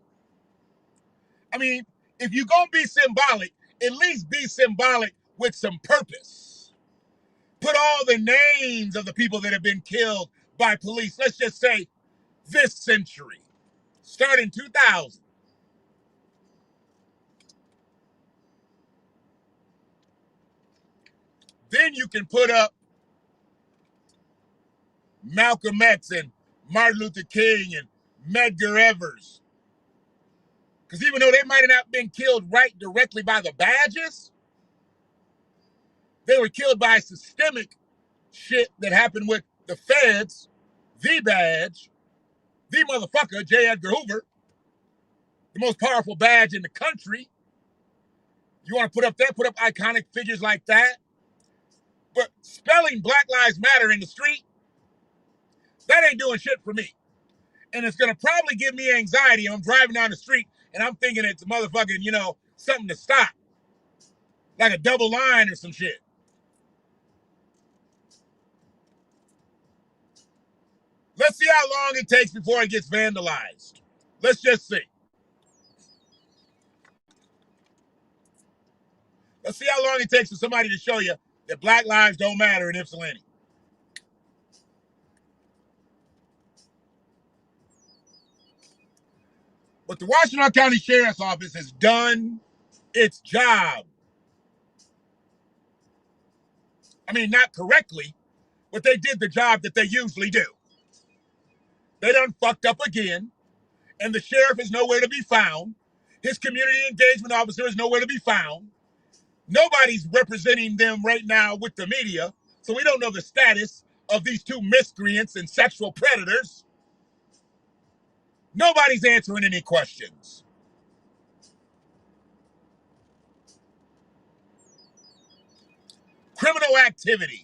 I mean, if you're going to be symbolic, at least be symbolic with some purpose. Put all the names of the people that have been killed by police, let's just say this century, starting 2000. Then you can put up Malcolm X and Martin Luther King and Medgar Evers. Because even though they might have not been killed right directly by the badges, they were killed by systemic shit that happened with the feds, the badge, the motherfucker, J. Edgar Hoover, the most powerful badge in the country. You want to put up that, put up iconic figures like that. But spelling Black Lives Matter in the street, that ain't doing shit for me. And it's going to probably give me anxiety. I'm driving down the street and I'm thinking it's motherfucking, something to stop. Like a double line or some shit. Let's see how long it takes before it gets vandalized. Let's just see. Let's see how long it takes for somebody to show you that black lives don't matter in Ypsilanti. But the Washington County Sheriff's Office has done its job. I mean, not correctly, but they did the job that they usually do. They done fucked up again, and the sheriff is nowhere to be found. His community engagement officer is nowhere to be found. Nobody's representing them right now with the media, so we don't know the status of these two miscreants and sexual predators. Nobody's answering any questions. Criminal activity.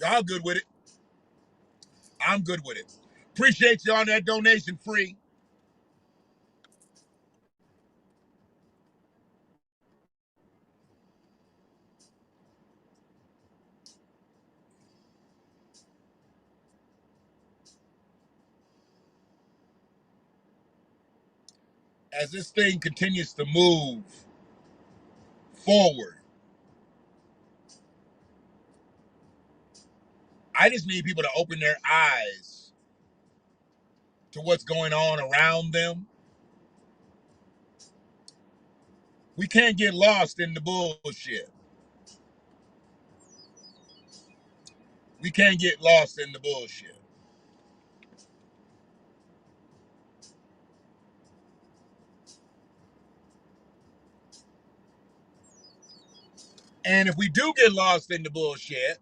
Y'all good with it? I'm good with it. Appreciate you on that donation free. As this thing continues to move forward, I just need people to open their eyes to what's going on around them. We can't get lost in the bullshit. We can't get lost in the bullshit. And if we do get lost in the bullshit,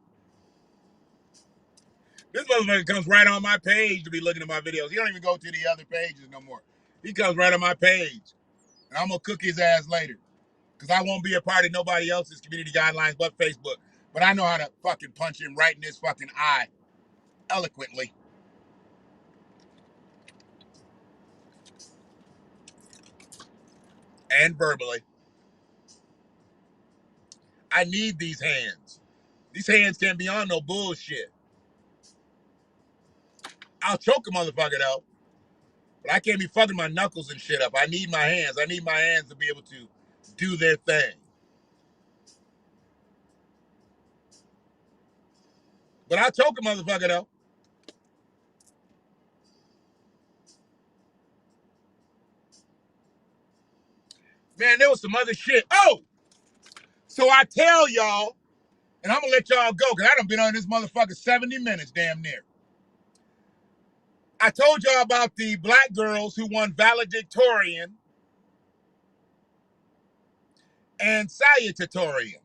this motherfucker comes right on my page to be looking at my videos. He don't even go to the other pages no more. He comes right on my page. And I'm going to cook his ass later. Because I won't be a part of nobody else's community guidelines but Facebook. But I know how to fucking punch him right in his fucking eye. Eloquently. And verbally. I need these hands. These hands can't be on no bullshit. I'll choke a motherfucker though. But I can't be fucking my knuckles and shit up. I need my hands. I need my hands to be able to do their thing. But I'll choke a motherfucker though. Man, there was some other shit. Oh! So I tell y'all, and I'm gonna let y'all go, because I done been on this motherfucker 70 minutes, damn near. I told y'all about the black girls who won valedictorian and salutatorian.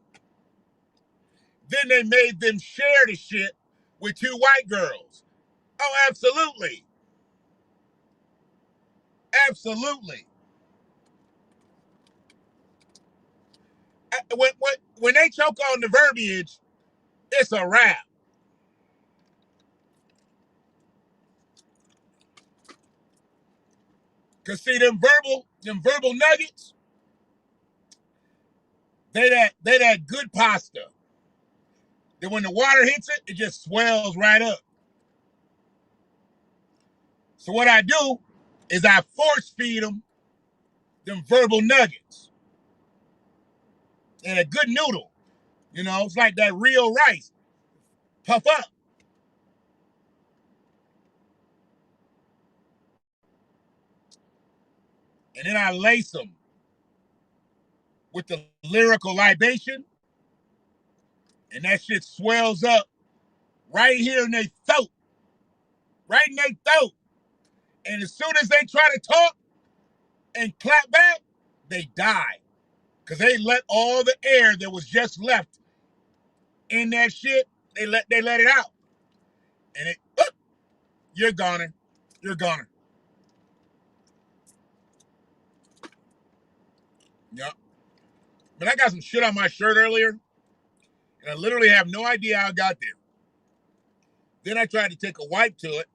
Then they made them share the shit with two white girls. Oh, absolutely. Absolutely. When they choke on the verbiage, it's a wrap. Cause see them verbal nuggets, they that good pasta. That when the water hits it, it just swells right up. So what I do is I force feed them verbal nuggets and a good noodle. You know, it's like that real rice. Puff up. And then I lace them with the lyrical libation. And that shit swells up right here in their throat. Right in their throat. And as soon as they try to talk and clap back, they die. Because they let all the air that was just left in that shit, they let it out. And you're goner. You're goner. Yep. But I got some shit on my shirt earlier, and I literally have no idea how it got there. Then I tried to take a wipe to it.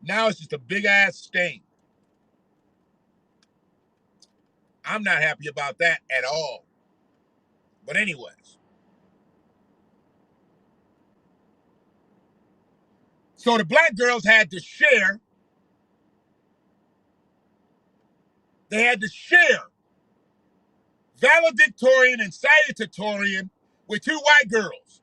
Now it's just a big ass stain. I'm not happy about that at all. But anyways. So the black girls had to share. They had to share valedictorian and salutatorian with two white girls.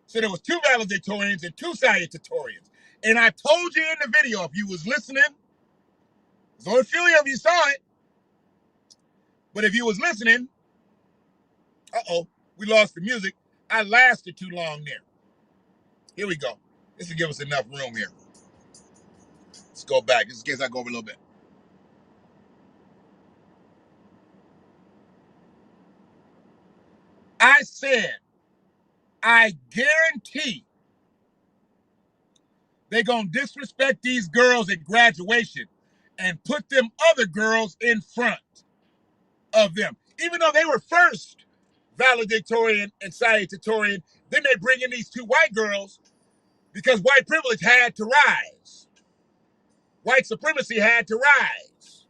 So there was two valedictorians and two salutatorians. And I told you in the video, if you was listening, there's only a few of you saw it. But if you was listening, we lost the music. I lasted too long there. Here we go. This will give us enough room here. Let's go back, just in case I go over a little bit. I said, I guarantee they're going to disrespect these girls at graduation and put them other girls in front of them. Even though they were first valedictorian and salutatorian, then they bring in these two white girls because white privilege had to rise. White supremacy had to rise.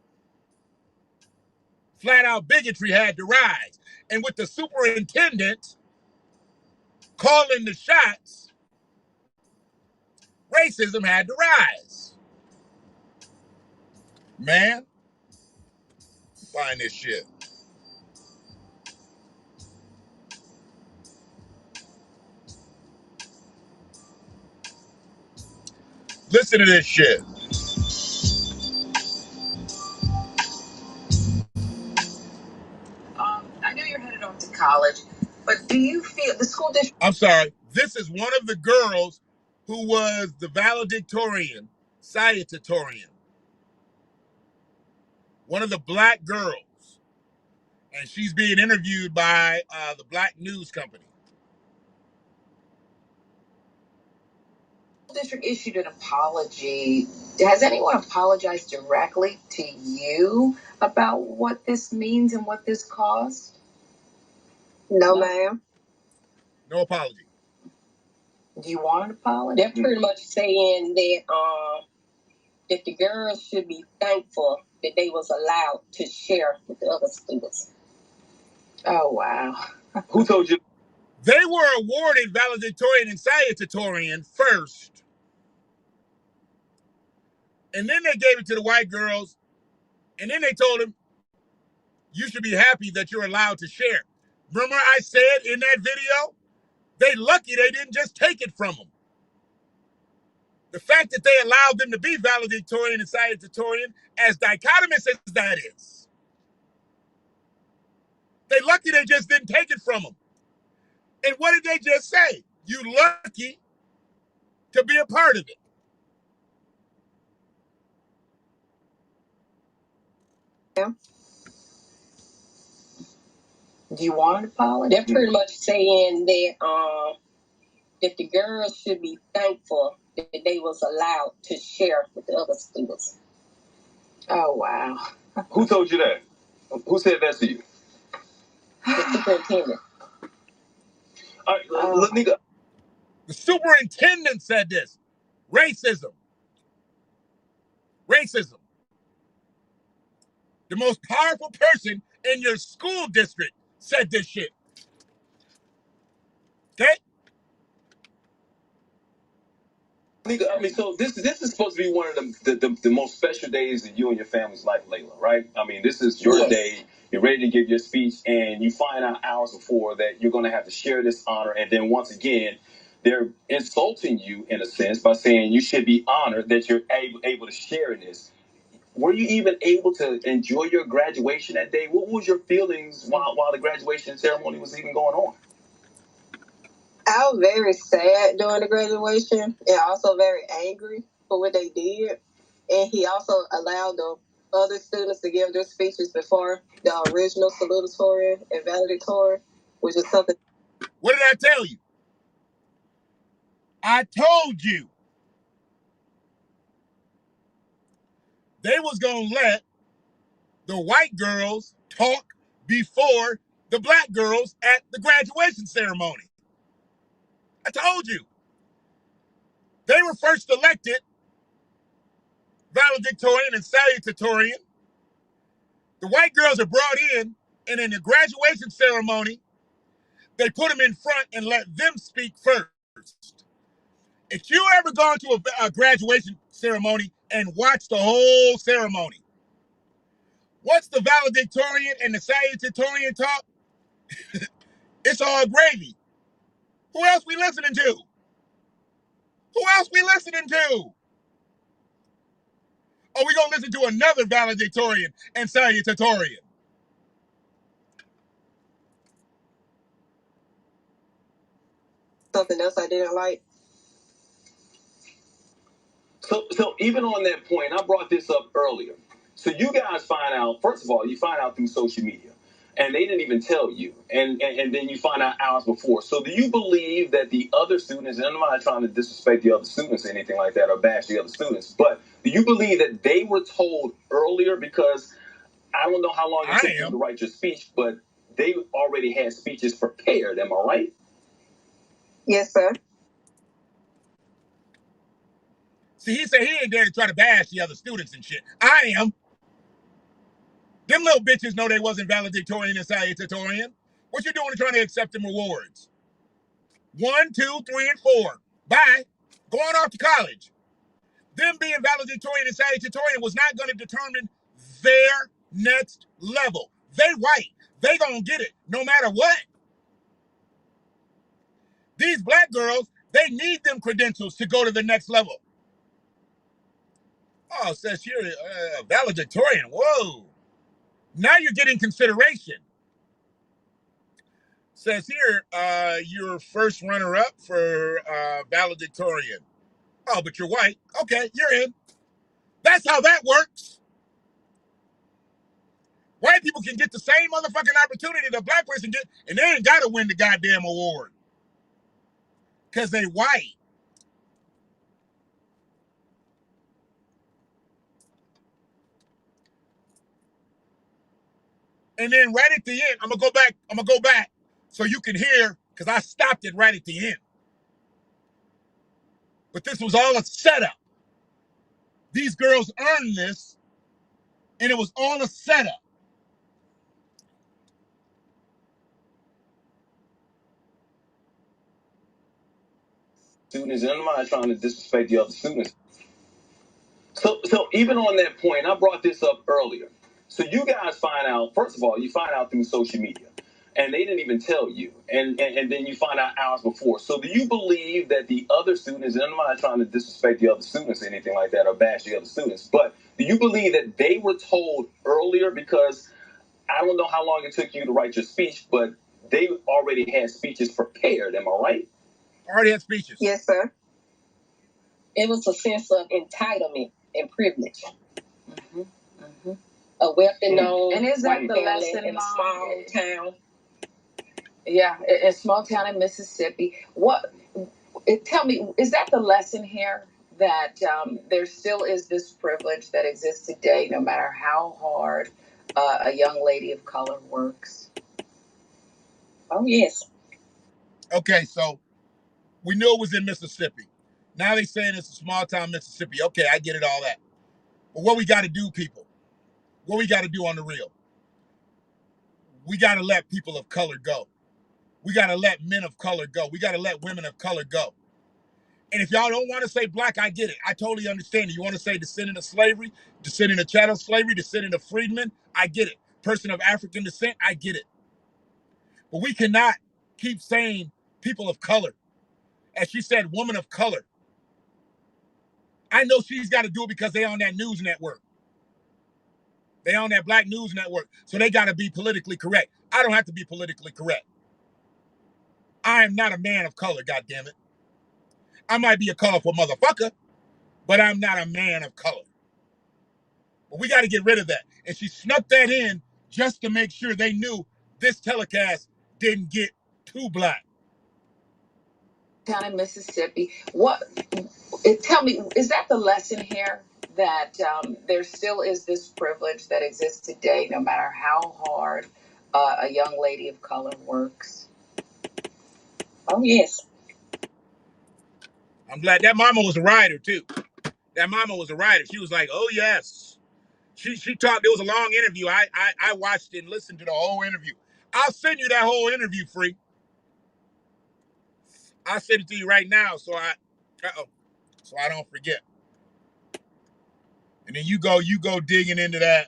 Flat out bigotry had to rise. And with the superintendent calling the shots, racism had to rise. Man, find this shit. Listen to this shit. I know you're headed off to college, but do you feel the school district? I'm sorry. This is one of the girls who was the valedictorian, salutatorian. One of the black girls. And she's being interviewed by the black news company. The district issued an apology. Has anyone apologized directly to you about what this means and what this caused? No, ma'am. No apology. Do you want an apology? They're pretty much saying that the girls should be thankful that they was allowed to share with the other students. Oh, wow. Who told you? They were awarded valedictorian and salutatorian first. And then they gave it to the white girls. And then they told them, you should be happy that you're allowed to share. Remember I said in that video, they lucky they didn't just take it from them. The fact that they allowed them to be valedictorian and salutatorian, as dichotomous as that is, they lucky they just didn't take it from them. And what did they just say? You lucky to be a part of it. Yeah. Do you want an apology? They're pretty much saying that the girls should be thankful that they was allowed to share with the other students. Oh, wow. Who told you that? Who said that to you? The superintendent. All right, Lanika. The superintendent said this. Racism. Racism. The most powerful person in your school district said this shit. Okay? I mean, so this is supposed to be one of the most special days in you and your family's life, Layla, right? I mean, this is your day. You're ready to give your speech, and you find out hours before that you're going to have to share this honor. And then once again, they're insulting you in a sense by saying you should be honored that you're able to share this. Were you even able to enjoy your graduation that day? What was your feelings while the graduation ceremony was even going on? I was very sad during the graduation and also very angry for what they did. And he also allowed the other students to give their speeches before the original salutatory and valedictory, which is something. What did I tell you? I told you they was going to let the white girls talk before the black girls at the graduation ceremony. I told you. They were first elected valedictorian and salutatorian. The white girls are brought in, and in the graduation ceremony, they put them in front and let them speak first. If you ever gone to a graduation ceremony and watched the whole ceremony, once the valedictorian and the salutatorian talk, it's all gravy. Who else we listening to? Who else we listening to? Or we gonna listen to another valedictorian and salutatorian? Something else I didn't like. So even on that point, I brought this up earlier. So you guys find out, first of all, you find out through social media. And they didn't even tell you. And then you find out hours before. So do you believe that the other students, and I'm not trying to disrespect the other students or anything like that or bash the other students, but do you believe that they were told earlier? Because I don't know how long it took you to write your speech, but they already had speeches prepared. Am I right? Yes, sir. See, he said he ain't there to try to bash the other students and shit. I am. Them little bitches know they wasn't valedictorian and salutatorian. What you doing trying to accept them rewards? 1, 2, 3, and 4. Bye. Going off to college. Them being valedictorian and salutatorian was not going to determine their next level. They white. They gonna get it no matter what. These black girls, they need them credentials to go to the next level. Oh, it says here, valedictorian. Whoa. Now you're getting consideration. Says here, you're first runner-up for valedictorian. Oh, but you're white. Okay, you're in. That's how that works. White people can get the same motherfucking opportunity that a black person get, and they ain't got to win the goddamn award. Because they white. And then right at the end, I'm gonna go back so you can hear, because I stopped it right at the end. But this was all a setup. These girls earned this, and it was all a setup. Students, and I'm not trying to disrespect the other students. So even on that point, I brought this up earlier. So you guys find out, first of all, you find out through social media. And they didn't even tell you. And then you find out hours before. So do you believe that the other students, and I'm not trying to disrespect the other students or anything like that or bash the other students, but do you believe that they were told earlier? Because I don't know how long it took you to write your speech, but they already had speeches prepared. Am I right? Already had speeches. Yes, sir. It was a sense of entitlement and privilege. Mm-hmm. Mm-hmm. A wealthy known and is that white the family lesson in a small town. Yeah, a small town in Mississippi. Tell me, is that the lesson here? That there still is this privilege that exists today, no matter how hard a young lady of color works? Oh, yes. Okay, so we knew it was in Mississippi. Now they saying it's a small town Mississippi. Okay, I get it, all that. But what we got to do, people, what we got to do on the real, we got to let people of color go. We got to let men of color go. We got to let women of color go. And if y'all don't want to say black, I get it. I totally understand it. You want to say descendant of slavery, descendant of chattel slavery, descendant of freedmen, I get it. Person of African descent, I get it. But we cannot keep saying people of color. As she said, woman of color. I know she's got to do it because they on that news network. They on that black news network. So they got to be politically correct. I don't have to be politically correct. I am not a man of color, goddammit. I might be a colorful motherfucker, but I'm not a man of color. But we got to get rid of that. And she snuck that in just to make sure they knew this telecast didn't get too black. Down in Mississippi, tell me, is that the lesson here? That there still is this privilege that exists today, no matter how hard a young lady of color works? Oh, yes. I'm glad that mama was a writer, too. That mama was a writer. She was like, oh, yes. She talked. It was a long interview. I watched it and listened to the whole interview. I'll send you that whole interview, free. I'll send it to you right now so I don't forget. And then you go digging into that.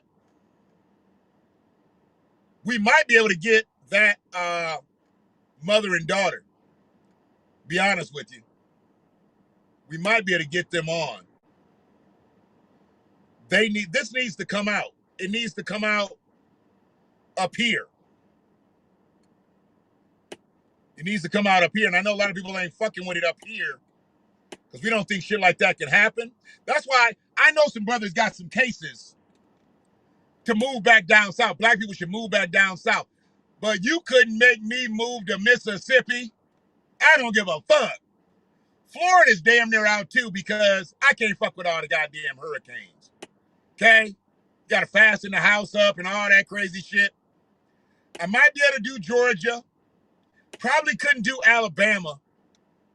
We might be able to get that mother and daughter. Be honest with you. We might be able to get them on. This needs to come out. It needs to come out up here. It needs to come out up here. And I know a lot of people ain't fucking with it up here because we don't think shit like that can happen. That's why I know some brothers got some cases to move back down south. Black people should move back down south. But you couldn't make me move to Mississippi. I don't give a fuck. Florida's damn near out too because I can't fuck with all the goddamn hurricanes. Okay? Got to fasten the house up and all that crazy shit. I might be able to do Georgia. Probably couldn't do Alabama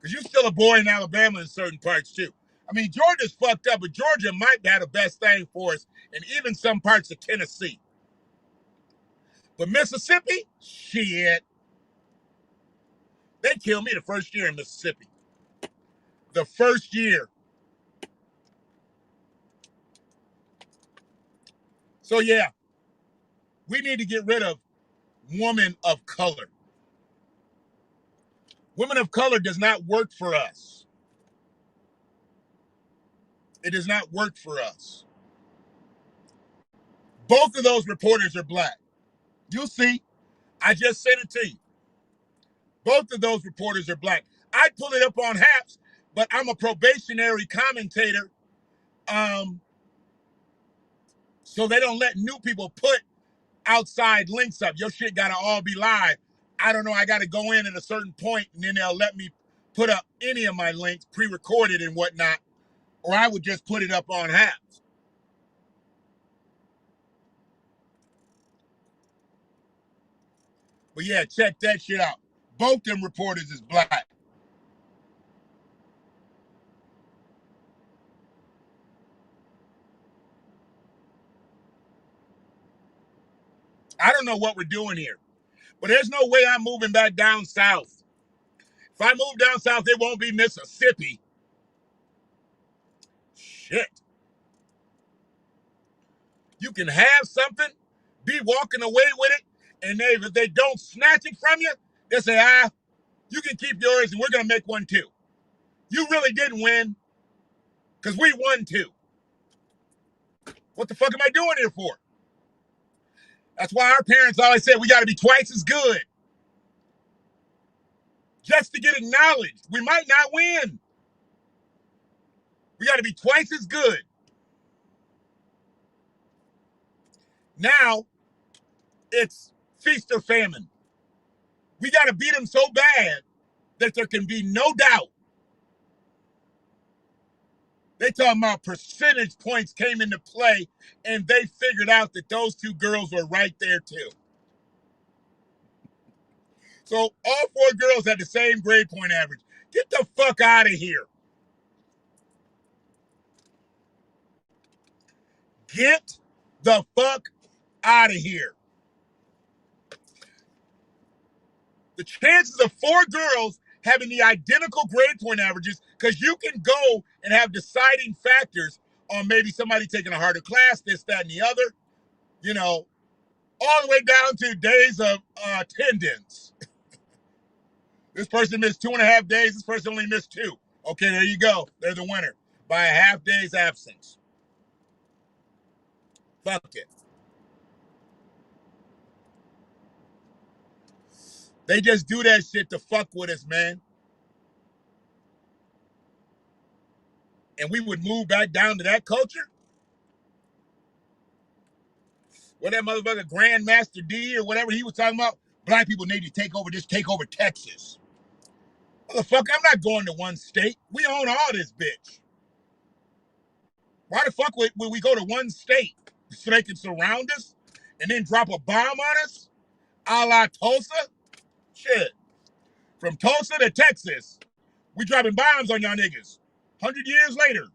because you're still a boy in Alabama in certain parts too. I mean, Georgia's fucked up, but Georgia might have the best thing for us, and even some parts of Tennessee. But Mississippi, shit. They killed me the first year in Mississippi. The first year. So yeah, we need to get rid of woman of color. Women of color does not work for us. It does not work for us. Both of those reporters are black. You'll see. I just sent it to you. Both of those reporters are black. I pull it up on Haps, but I'm a probationary commentator. So they don't let new people put outside links up. Your shit gotta all be live. I don't know. I gotta go in at a certain point, and then they'll let me put up any of my links, pre-recorded and whatnot, or I would just put it up on Haps. But yeah, check that shit out. Both them reporters is black. I don't know what we're doing here, but there's no way I'm moving back down south. If I move down south, it won't be Mississippi. Shit. You can have something, be walking away with it, and if they don't snatch it from you, they say, you can keep yours and we're going to make one too. You really didn't win because we won too. What the fuck am I doing here for? That's why our parents always said we got to be twice as good just to get acknowledged. We might not win. We got to be twice as good. Now it's feast or famine. We got to beat them so bad that there can be no doubt. They talking about percentage points came into play, and they figured out that those two girls were right there too. So all four girls had the same grade point average. Get the fuck out of here. Get the fuck out of here. The chances of four girls having the identical grade point averages, because you can go and have deciding factors on maybe somebody taking a harder class, this, that, and the other, you know, all the way down to days of attendance. This person missed 2.5 days. This person only missed 2. Okay, there you go. They're the winner by a half day's absence. Fuck it. They just do that shit to fuck with us, man. And we would move back down to that culture? What that motherfucker Grandmaster D or whatever he was talking about? Black people need to take over Texas. Motherfucker, I'm not going to one state. We own all this bitch. Why the fuck would we go to one state so they can surround us and then drop a bomb on us? A la Tulsa? Shit. From Tulsa to Texas, we dropping bombs on y'all niggas. 100 years later.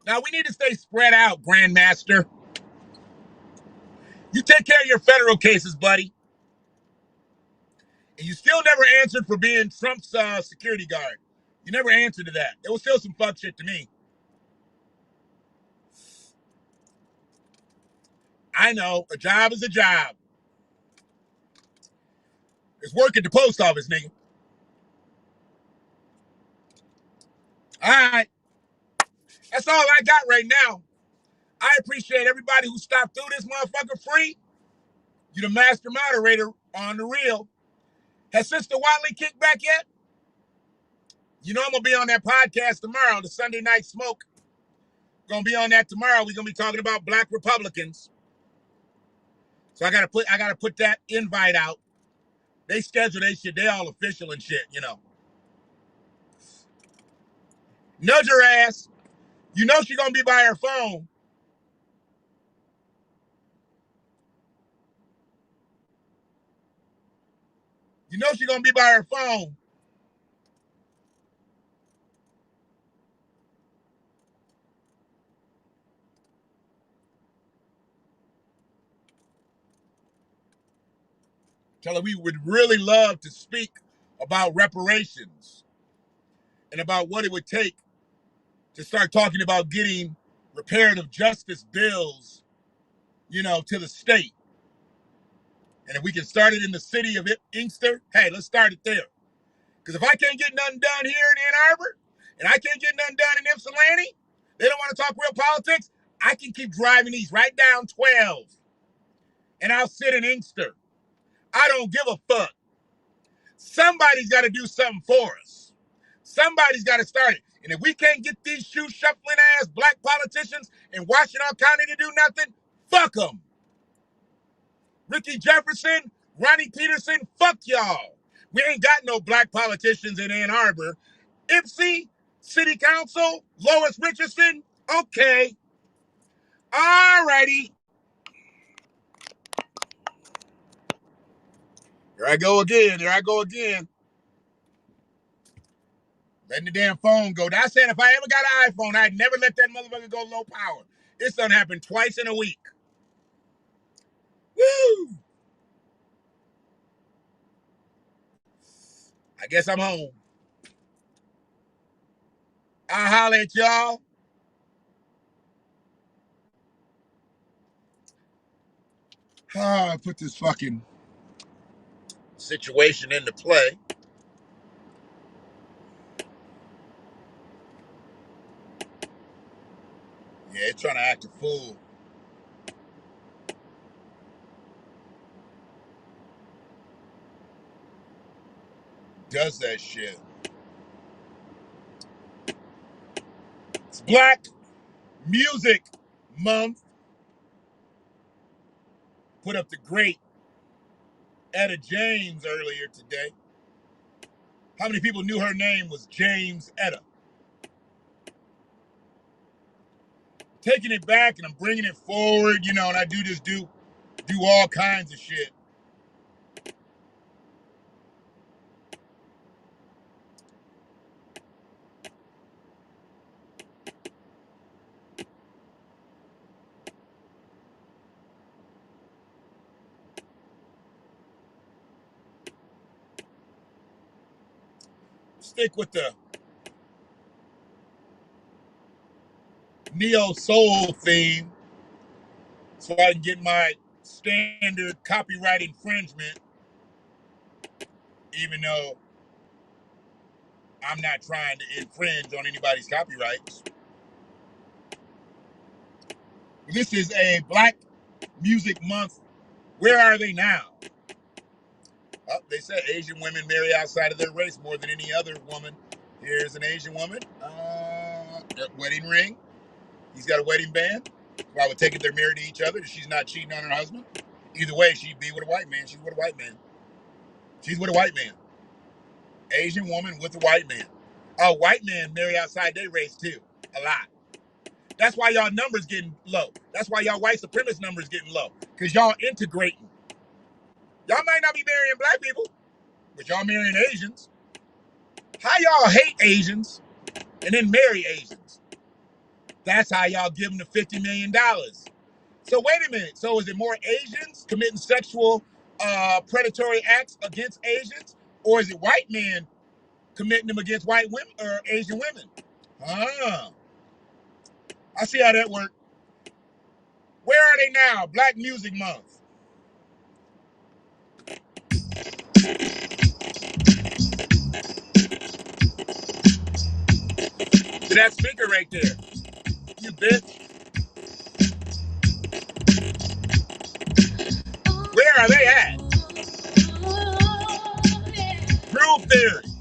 Now we need to stay spread out, Grandmaster. You take care of your federal cases, buddy. And you still never answered for being Trump's security guard. You never answered to that. It was still some fuck shit to me. I know, a job is a job. It's work at the post office, nigga. All right. That's all I got right now. I appreciate everybody who stopped through this motherfucker free. You the master moderator on the reel. Has Sister Watley kicked back yet? You know I'm going to be on that podcast tomorrow, the Sunday Night Smoke. Going to be on that tomorrow. We're going to be talking about black Republicans. So I gotta put that invite out. They schedule their shit. They all official and shit, you know. Nudge her ass. You know she gonna be by her phone. You know she gonna be by her phone. Tell her we would really love to speak about reparations and about what it would take to start talking about getting reparative justice bills, you know, to the state. And if we can start it in the city of Inkster, hey, let's start it there. Because if I can't get nothing done here in Ann Arbor, and I can't get nothing done in Ypsilanti, they don't want to talk real politics, I can keep driving these right down 12. And I'll sit in Inkster. I don't give a fuck. Somebody's got to do something for us. Somebody's got to start it. And if we can't get these shoe shuffling ass black politicians in Washington County to do nothing, fuck them. Ricky Jefferson, Ronnie Peterson, fuck y'all. We ain't got no black politicians in Ann Arbor. Ipsy, City Council, Lois Richardson, okay. All righty. There I go again. Letting the damn phone go. I said if I ever got an iPhone, I'd never let that motherfucker go low power. This done happened twice in a week. Woo! I guess I'm home. I'll holler at y'all. I put this fucking situation into play. Yeah, it's trying to act a fool. Does that shit. It's Black Music Month. Put up the great Etta James earlier today. How many people knew her name was James Etta? Taking it back and I'm bringing it forward, you know, and I do all kinds of shit. Stick with the neo soul theme so I can get my standard copyright infringement, even though I'm not trying to infringe on anybody's copyrights. This is a Black Music Month. Where are they now? Oh, they said Asian women marry outside of their race more than any other woman. Here's an Asian woman. Wedding ring. He's got a wedding band. I would take it they're married to each other. She's not cheating on her husband. Either way, she'd be with a white man. She's with a white man. She's with a white man. Asian woman with a white man. White men marry outside their race too. A lot. That's why y'all numbers getting low. That's why y'all white supremacist numbers getting low. Because y'all integrating. Y'all might not be marrying black people, but y'all marrying Asians. How y'all hate Asians and then marry Asians? That's how y'all give them the $50 million. So wait a minute. So is it more Asians committing sexual predatory acts against Asians? Or is it white men committing them against white women or Asian women? I see how that works. Where are they now? Black Music Month. To that speaker right there. You bitch. Where are they at? Groove Theory.